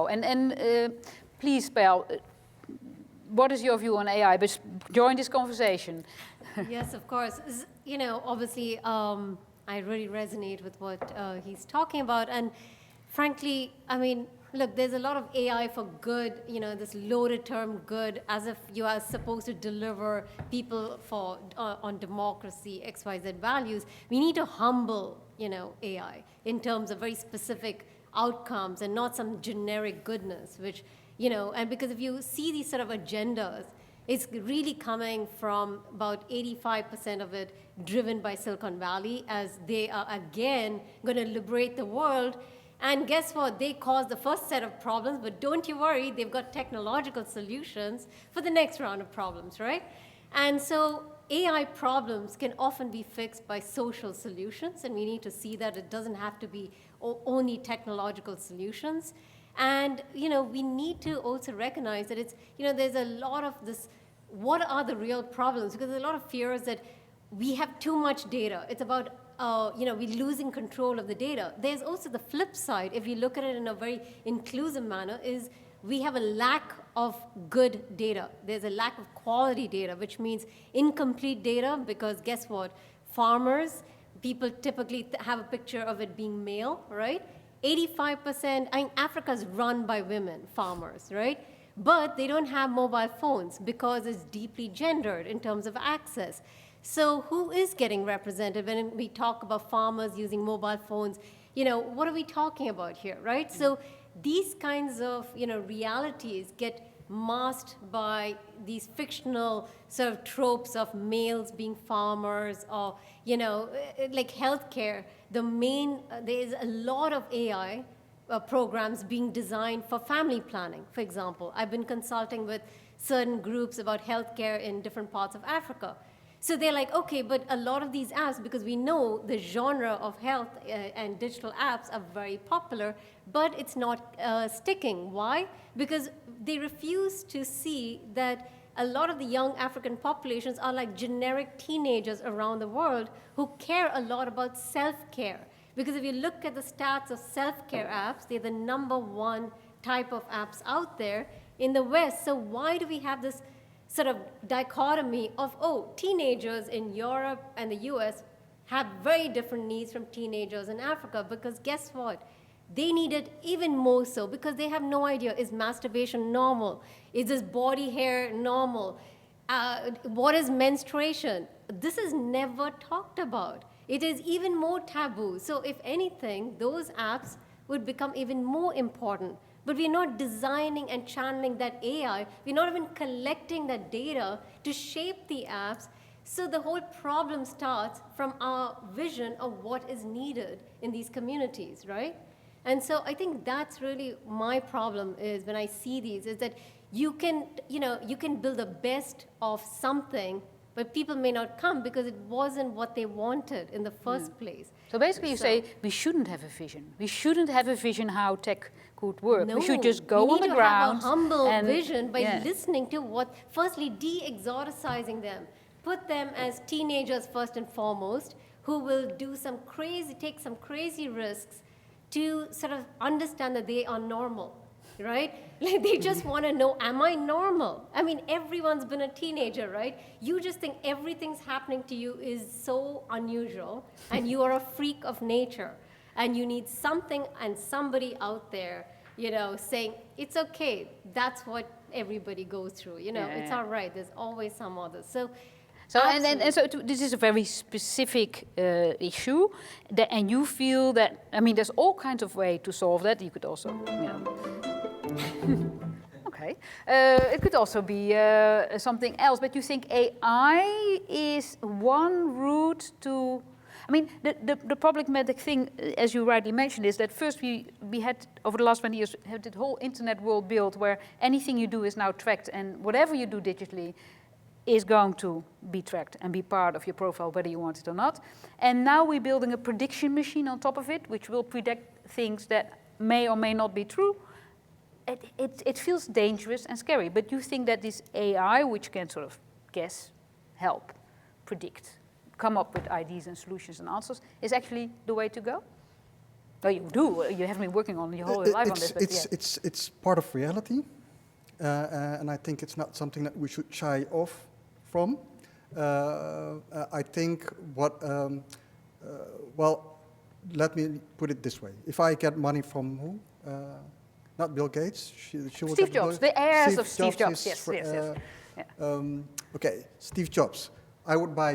And please, Pell, what is your view on AI? But join this conversation.
Yes, of course. You know, obviously, I really resonate with what he's talking about. And frankly, I mean, look, there's a lot of AI for good, you know, this loaded term good, as if you are supposed to deliver people on democracy, XYZ values. We need to humble, you know, AI in terms of very specific outcomes and not some generic goodness, which, you know, and because if you see these sort of agendas, it's really coming from about 85% of it driven by Silicon Valley, as they are again going to liberate the world. And guess what? They caused the first set of problems, but don't you worry, they've got technological solutions for the next round of problems, right? And so AI problems can often be fixed by social solutions, and we need to see that it doesn't have to be only technological solutions. And, you know, we need to also recognize that it's, you know, there's a lot of this, what are the real problems? Because there's a lot of fears that we have too much data. It's about, you know, we're losing control of the data. There's also the flip side, if you look at it in a very inclusive manner, is we have a lack of good data. There's a lack of quality data, which means incomplete data, because guess what? Farmers, people typically have a picture of it being male, right? 85%, I mean, Africa is run by women, farmers, right? But they don't have mobile phones because it's deeply gendered in terms of access. So who is getting represented when we talk about farmers using mobile phones? You know, what are we talking about here, right? So these kinds of, you know, realities get masked by these fictional sort of tropes of males being farmers, or, you know, like healthcare. There's a lot of AI programs being designed for family planning, for example. I've been consulting with certain groups about healthcare in different parts of Africa. So they're like, okay, but a lot of these apps, because we know the genre of health and digital apps are very popular, but it's not sticking. Why? Because they refuse to see that a lot of the young African populations are like generic teenagers around the world who care a lot about self-care. Because if you look at the stats of self-care apps, they're the #1 type of apps out there in the West. So why do we have this sort of dichotomy of, oh, teenagers in Europe and the US have very different needs from teenagers in Africa? Because guess what? They need it even more so because they have no idea, is masturbation normal? Is this body hair normal? What is menstruation? This is never talked about. It is even more taboo. So if anything, those apps would become even more important. But we're not designing and channeling that AI. We're not even collecting that data to shape the apps. So the whole problem starts from our vision of what is needed in these communities, right? And so I think that's really my problem is when I see these, is that you can build the best of something, but people may not come because it wasn't what they wanted in the first place.
So basically you say we shouldn't have a vision. We shouldn't have a vision how tech could work.
No,
we should just go on the ground.
We need to have a humble
and
vision by listening to what, firstly, de-exoticizing them. Put them as teenagers first and foremost, who will take some crazy risks to sort of understand that they are normal, right? Like they just want to know, am I normal? I mean, everyone's been a teenager, right? You just think everything's happening to you is so unusual, and you are a freak of nature, and you need something and somebody out there, you know, saying, it's okay, that's what everybody goes through, you know, it's all right, there's always some others. So
this is a very specific issue, and you feel that, I mean, there's all kinds of ways to solve that. You could also, you know, okay. It could also be something else, but you think AI is one route to, I mean, the problematic thing, as you rightly mentioned, is that first we had, over the last 20 years, had the whole internet world built where anything you do is now tracked, and whatever you do digitally is going to be tracked and be part of your profile, whether you want it or not. And now we're building a prediction machine on top of it, which will predict things that may or may not be true. It feels dangerous and scary, but you think that this AI, which can sort of guess, help, predict, come up with ideas and solutions and answers, is actually the way to go? Well, you do. You have been working on your whole life on this. But
it's part of reality, and I think it's not something that we should shy off from. I think well, let me put it this way. If I get money from who? Not Bill Gates. She will
Steve Jobs, the heirs of Steve Jobs.
Is,
Yes.
Okay, Steve Jobs. I would buy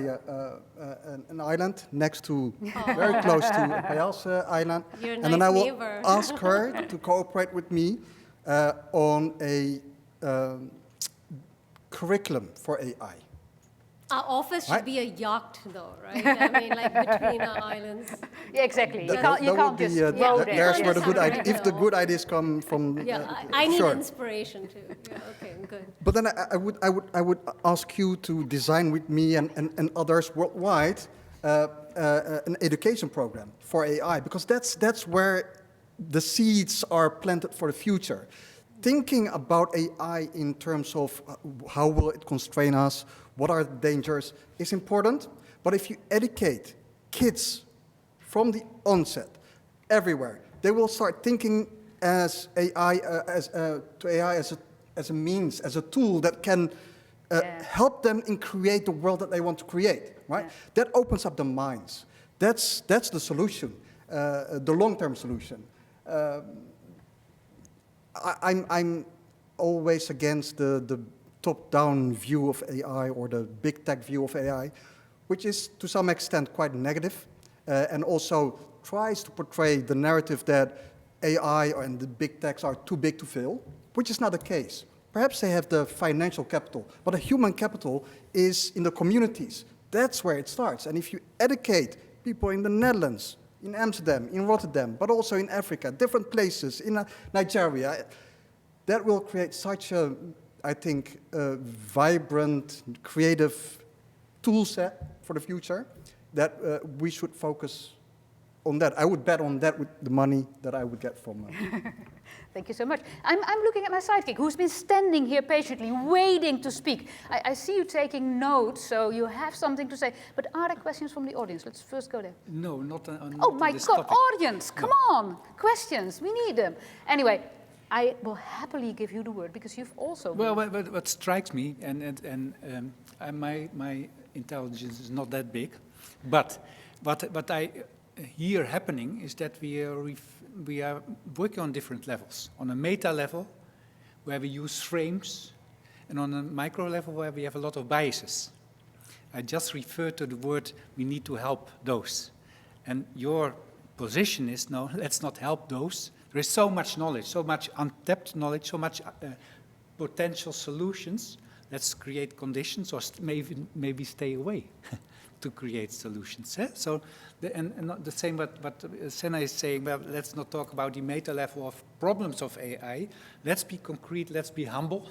an island next to, very close to Payal's island.
You're a
and then
nice
I will
neighbor.
ask her to cooperate with me on a curriculum for AI.
Our office should be a yacht, though, right? I mean, like between our islands.
Yeah, exactly. You
That
can't
would
just
be,
go there.
there's where the good
Right.
idea, if the good ideas come from.
Yeah, I need
sure.
inspiration too. Yeah, okay, good.
But then I would ask you to design with me and others worldwide an education program for AI, because that's where the seeds are planted for the future. Thinking about AI in terms of how will it constrain us, what are the dangers, is important. But if you educate kids from the onset, everywhere, they will start thinking as AI as a means, as a tool that can help them in create the world that they want to create. Right?
Yeah.
That opens up the minds. That's the solution, the long-term solution. I'm always against the top-down view of AI or the big tech view of AI, which is to some extent quite negative, and also tries to portray the narrative that AI and the big techs are too big to fail, which is not the case. Perhaps they have the financial capital, but the human capital is in the communities. That's where it starts. And if you educate people in the Netherlands, in Amsterdam, in Rotterdam, but also in Africa, different places, in Nigeria, that will create such a, I think, vibrant, creative tool set for the future that we should focus on that. I would bet on that with the money that I would get from
Thank you so much. I'm looking at my sidekick, who's been standing here patiently, waiting to speak. I see you taking notes, so you have something to say. But are there questions from the audience? Let's first go there.
No, not on
Oh my
this
God,
topic.
audience, come on. Questions, we need them. Anyway, I will happily give you the word, because you've also
Well, what strikes me, my intelligence is not that big, but what I hear happening is that we are working on different levels. On a meta level, where we use frames, and on a micro level, where we have a lot of biases. I just referred to the word, we need to help those. And your position is, no, let's not help those. There is so much knowledge, so much untapped knowledge, so much potential solutions. Let's create conditions, or maybe stay away to create solutions. Eh? So, and not the same what Senna is saying, well, let's not talk about the meta level of problems of AI. Let's be concrete, let's be humble,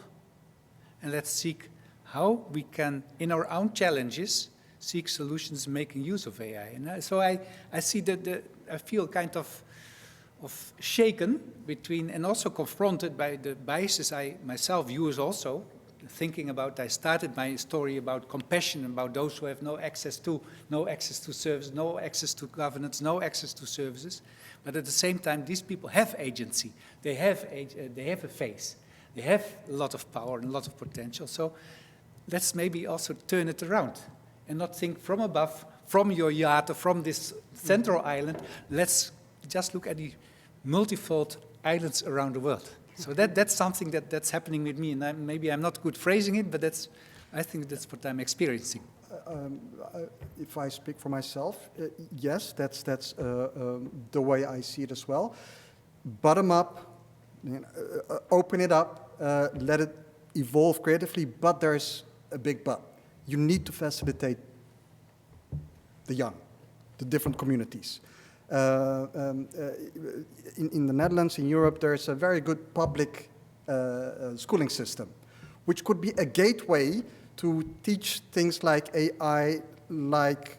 and let's seek how we can, in our own challenges, seek solutions making use of AI. And so I see that I feel kind of shaken between, and also confronted by the biases I myself use also, thinking about, I started my story about compassion, about those who have no access to service, no access to governance, no access to services. But at the same time, these people have agency. They have a face. They have a lot of power and a lot of potential. So let's maybe also turn it around and not think from above, from your yacht or from this central island. Let's just look at the multifold islands around the world. So that's something that's happening with me, and maybe I'm not good phrasing it, but I think that's what I'm experiencing.
If I speak for myself, yes, that's the way I see it as well. Bottom up, open it up, let it evolve creatively, but there's a big but. You need to facilitate the young, the different communities. In the Netherlands, in Europe, there's a very good public schooling system, which could be a gateway to teach things like AI, like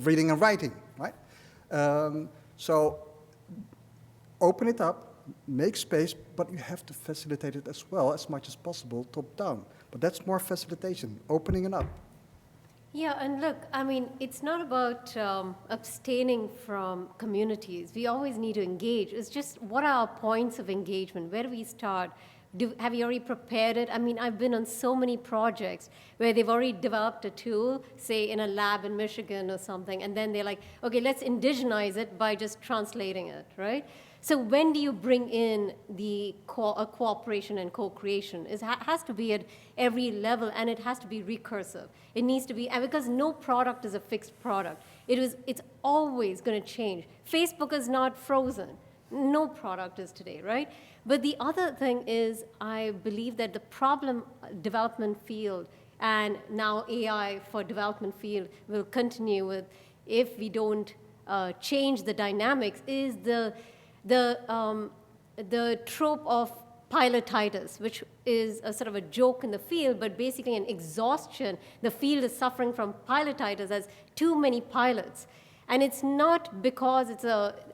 reading and writing, right? So open it up, make space, but you have to facilitate it as well, as much as possible, top down. But that's more facilitation, opening it up.
Yeah, and look, I mean, it's not about abstaining from communities. We always need to engage. It's just, what are our points of engagement? Where do we start? Have you already prepared it? I mean, I've been on so many projects where they've already developed a tool, say in a lab in Michigan or something, and then they're like, okay, let's indigenize it by just translating it, right? So when do you bring in the cooperation and co-creation? It has to be at every level, and it has to be recursive. It needs to be, and because no product is a fixed product. It's always going to change. Facebook is not frozen. No product is today, right? But the other thing is, I believe that the problem development field, and now AI for development field will continue with, if we don't change the dynamics, is the trope of pilotitis, which is a sort of a joke in the field, but basically an exhaustion. The field is suffering from pilotitis as too many pilots. And it's not because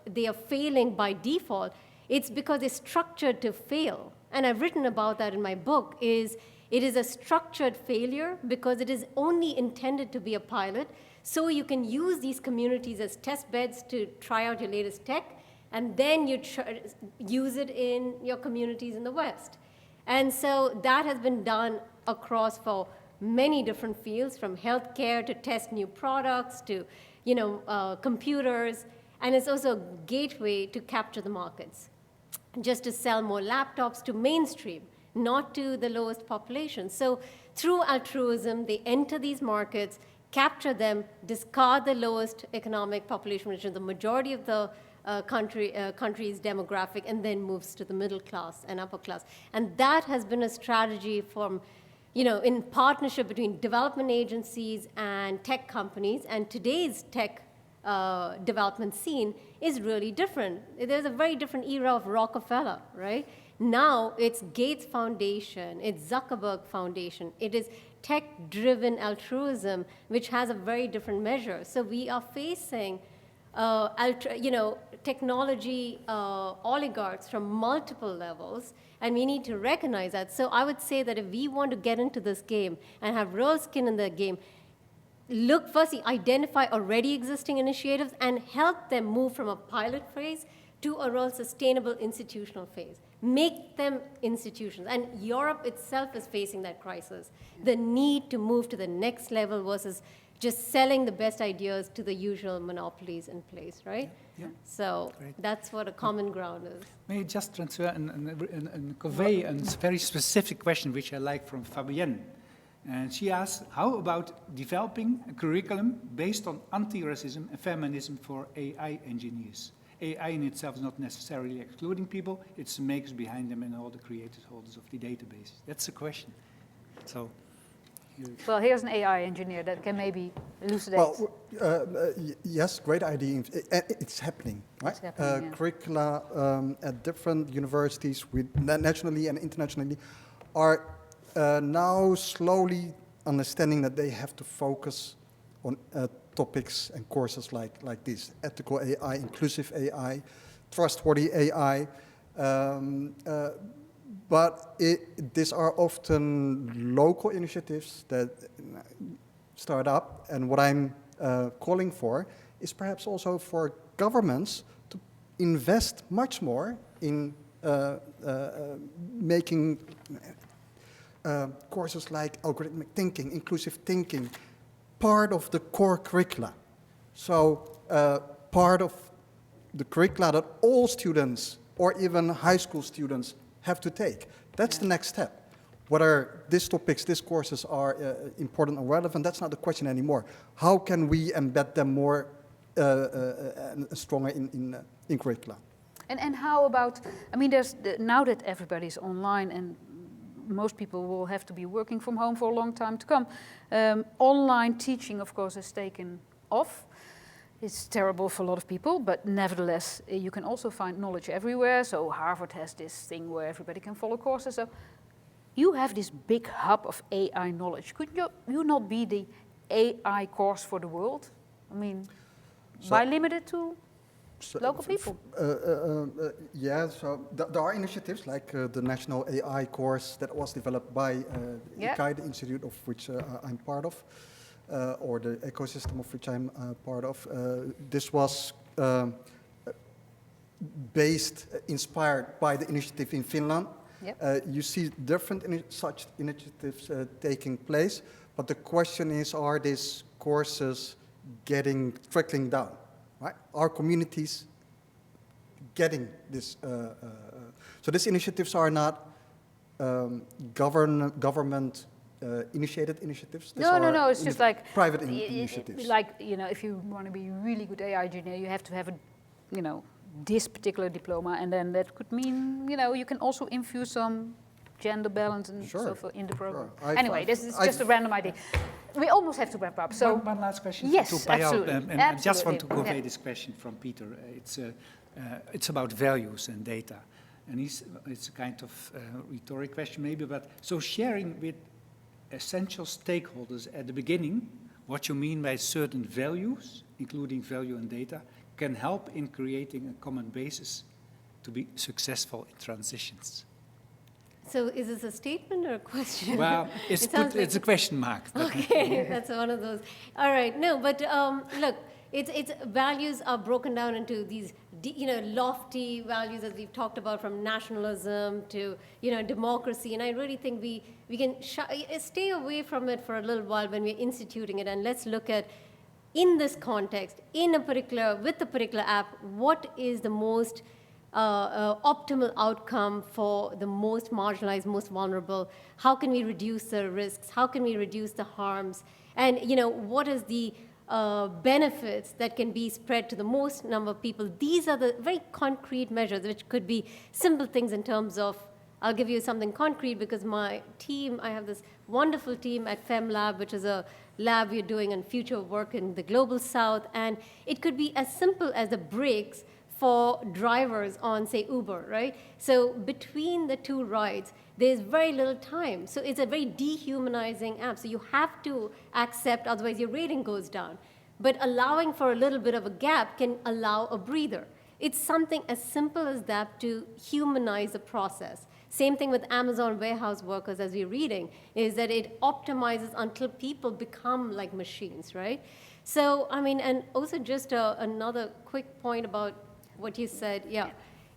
they are failing by default, it's because they're structured to fail. And I've written about that in my book, it is a structured failure because it is only intended to be a pilot, so you can use these communities as test beds to try out your latest tech, and then you use it in your communities in the West. And so that has been done across for many different fields, from healthcare to test new products to, computers, and it's also a gateway to capture the markets, just to sell more laptops to mainstream, not to the lowest population. So through altruism, they enter these markets, capture them, discard the lowest economic population, which is the majority of the country's demographic, and then moves to the middle class and upper class. And that has been a strategy from, in partnership between development agencies and tech companies. And today's tech development scene is really different. There's a very different era of Rockefeller, right? Now it's Gates Foundation, it's Zuckerberg Foundation, it is tech-driven altruism, which has a very different measure. So we are facing technology oligarchs from multiple levels, and we need to recognize that. So I would say that if we want to get into this game and have real skin in the game, look firstly, identify already existing initiatives and help them move from a pilot phase to a real sustainable institutional phase. Make them institutions. And Europe itself is facing that crisis. The need to move to the next level versus just selling the best ideas to the usual monopolies in place, right?
Yeah.
So
Great.
that's what a common ground is.
May I just transfer and convey a very specific question which I like from Fabienne. And she asks, how about developing a curriculum based on anti-racism and feminism for AI engineers? AI in itself is not necessarily excluding people, it's the makers behind them and all the creators, holders of the database. That's the question. So,
Well, here's an AI engineer that can maybe elucidate.
Well, yes, great idea. It's happening, right?
It's happening, yeah.
Curricula at different universities, nationally and internationally, are now slowly understanding that they have to focus on topics and courses like this: ethical AI, inclusive AI, trustworthy AI. But these are often local initiatives that start up, and what I'm calling for is perhaps also for governments to invest much more in making courses like algorithmic thinking, inclusive thinking, part of the core curricula. So part of the curricula that all students, or even high school students, have to take. That's the next step. Whether these topics, these courses are important or relevant, that's not the question anymore. How can we embed them more stronger in curricula?
And how about, I mean, now that everybody's online and most people will have to be working from home for a long time to come, online teaching, of course, has taken off. It's terrible for a lot of people, but nevertheless, you can also find knowledge everywhere. So Harvard has this thing where everybody can follow courses. So you have this big hub of AI knowledge. Could you not be the AI course for the world? I mean, why limit it to local people?
Yeah, so there are initiatives like the National AI course that was developed by ICAI, the institute of which I'm part of. Or the ecosystem of which I'm part of. This was inspired by the initiative in Finland. Yep. You see different such initiatives taking place, but the question is, are these courses trickling down, right? Are communities getting this? So these initiatives are not government initiated initiatives?
No, it's just like
private initiatives.
Like, if you want to be a really good AI engineer, you have to have this particular diploma, and then that could mean, you can also infuse some gender balance and so forth in the program. Sure. Anyway, this is just a random idea. We almost have to wrap up. So
one last question.
Yes,
to
absolutely.
And I just want to convey this question from Peter. It's about values and data, and it's a kind of rhetoric question maybe. But so sharing with essential stakeholders at the beginning what you mean by certain values, including value and data, can help in creating a common basis to be successful in transitions.
So is this a statement or a question?
Well, it's a question mark.
Okay, that's one of those. All right, no, but look, it's values are broken down into these lofty values that we've talked about, from nationalism to, democracy. And I really think we can stay away from it for a little while when we're instituting it, and let's look at, in this context, with a particular app, what is the most optimal outcome for the most marginalized, most vulnerable? How can we reduce the risks? How can we reduce the harms? And what is the benefits that can be spread to the most number of people? These are the very concrete measures, which could be simple things in terms of, I'll give you something concrete, because my team, I have this wonderful team at FemLab, which is a lab we're doing on future work in the Global South, and it could be as simple as the brakes for drivers on, say, Uber, right? So between the two rides, there's very little time. So it's a very dehumanizing app. So you have to accept, otherwise your rating goes down. But allowing for a little bit of a gap can allow a breather. It's something as simple as that to humanize the process. Same thing with Amazon warehouse workers, as we're reading, is that it optimizes until people become like machines, right? So, and also just another quick point about what you said,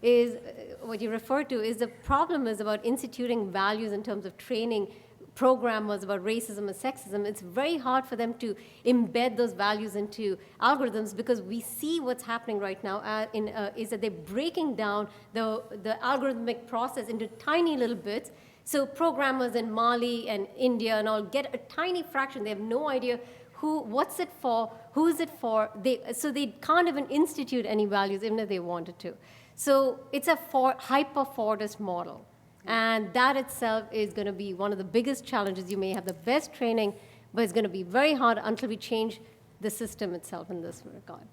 is what you referred to is the problem is about instituting values in terms of training programmers about racism and sexism. It's very hard for them to embed those values into algorithms, because we see what's happening right now is that they're breaking down the algorithmic process into tiny little bits. So programmers in Mali and India and all get a tiny fraction. They have no idea what's it for, who is it for. So they can't even institute any values even if they wanted to. So it's a hyper-Fordist model. And that itself is going to be one of the biggest challenges. You may have the best training, but it's going to be very hard until we change the system itself in this regard.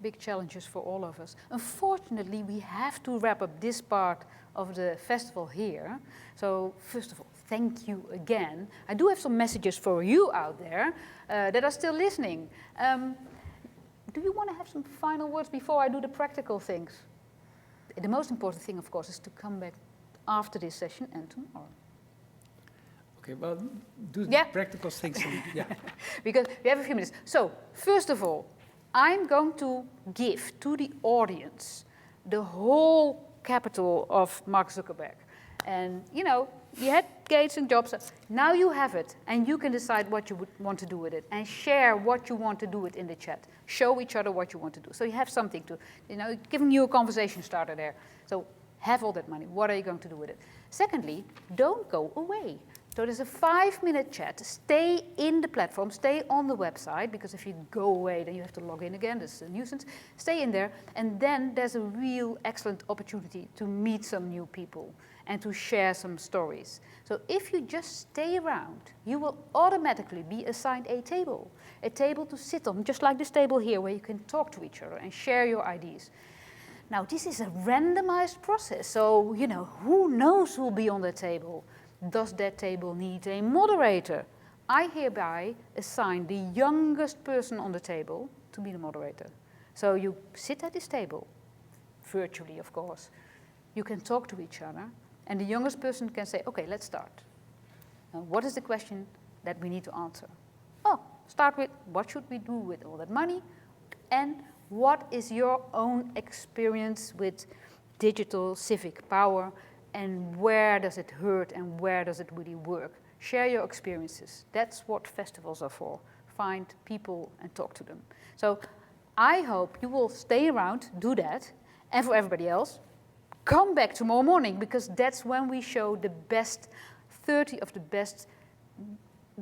Big challenges for all of us. Unfortunately, we have to wrap up this part of the festival here. So first of all, thank you again. I do have some messages for you out there that are still listening. Do you want to have some final words before I do the practical things? The most important thing, of course, is to come back after this session and tomorrow.
Okay, well, do the practical things.
Because we have a few minutes. So, first of all, I'm going to give to the audience the whole capital of Mark Zuckerberg. And, we had Gates and Jobs. Now you have it, and you can decide what you would want to do with it, and share what you want to do with it in the chat. Show each other what you want to do. So you have something to, giving you a conversation starter there. So have all that money. What are you going to do with it? Secondly, don't go away. So there's a 5-minute chat. Stay in the platform. Stay on the website, because if you go away, then you have to log in again. This is a nuisance. Stay in there, and then there's a real excellent opportunity to meet some new people and to share some stories. So if you just stay around, you will automatically be assigned a table to sit on, just like this table here, where you can talk to each other and share your ideas. Now, this is a randomized process, so, who knows who will be on the table? Does that table need a moderator? I hereby assign the youngest person on the table to be the moderator. So you sit at this table, virtually, of course. You can talk to each other, and the youngest person can say, okay, let's start. Now, what is the question that we need to answer? Oh, start with, what should we do with all that money? And what is your own experience with digital civic power, and where does it hurt and where does it really work? Share your experiences. That's what festivals are for. Find people and talk to them. So I hope you will stay around, do that, and for everybody else, come back tomorrow morning, because that's when we show the best 30 of the best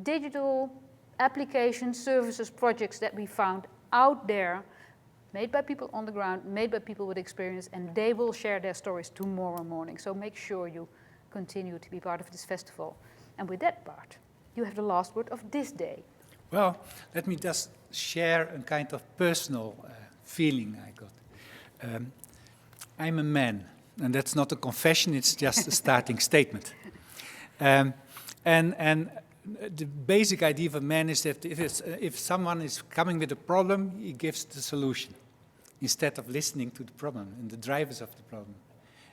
digital applications, services, projects that we found out there, made by people on the ground, made by people with experience, and they will share their stories tomorrow morning. So make sure you continue to be part of this festival. And with that part, you have the last word of this day.
Well, let me just share a kind of personal feeling I got. I'm a man, and that's not a confession, it's just a starting statement. And the basic idea of a man is that if someone is coming with a problem, he gives the solution, instead of listening to the problem and the drivers of the problem,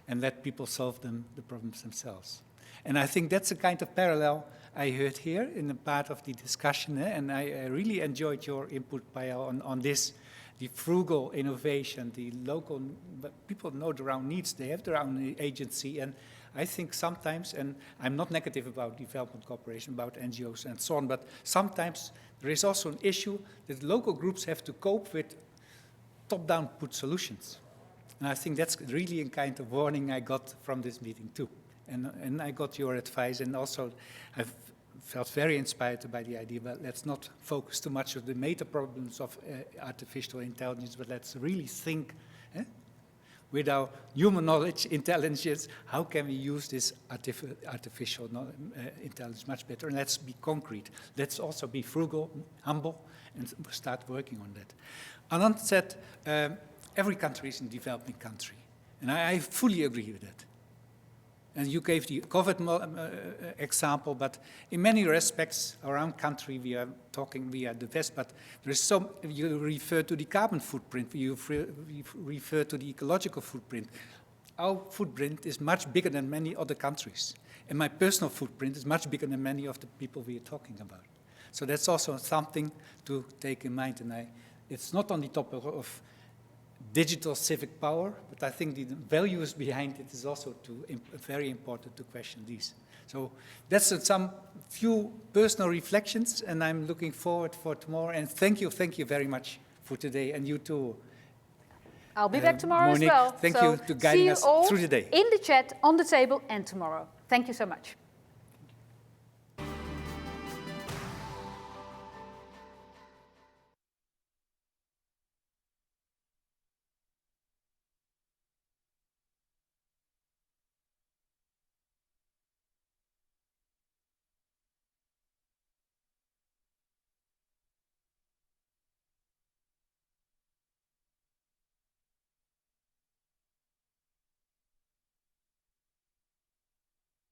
and let people solve the problems themselves. And I think that's a kind of parallel I heard here in the part of the discussion, and I really enjoyed your input, Paya, on this the frugal innovation, the local, people know their own needs, they have their own agency, and I think sometimes, and I'm not negative about development cooperation, about NGOs and so on, but sometimes there is also an issue that local groups have to cope with top-down put solutions. And I think that's really a kind of warning I got from this meeting too. And I got your advice, and also I've felt very inspired by the idea, but let's not focus too much on the meta problems of artificial intelligence, but let's really think with our human knowledge, intelligence, how can we use this artificial intelligence much better? And let's be concrete. Let's also be frugal, humble, and start working on that. Anand said, every country is a developing country. And I fully agree with that. And you gave the COVID example, but in many respects, around country, we are the West, but there is some, you refer to the carbon footprint, you refer to the ecological footprint. Our footprint is much bigger than many other countries. And my personal footprint is much bigger than many of the people we are talking about. So that's also something to take in mind. And it's not on the topic of digital civic power, but I think the values behind it is also very important to question these. So that's some few personal reflections, and I'm looking forward for tomorrow. And thank you very much for today, and you too.
I'll be back tomorrow
Monique,
as well.
thank
so
you to guiding us through the day.
In the chat, on the table, and tomorrow. Thank you so much.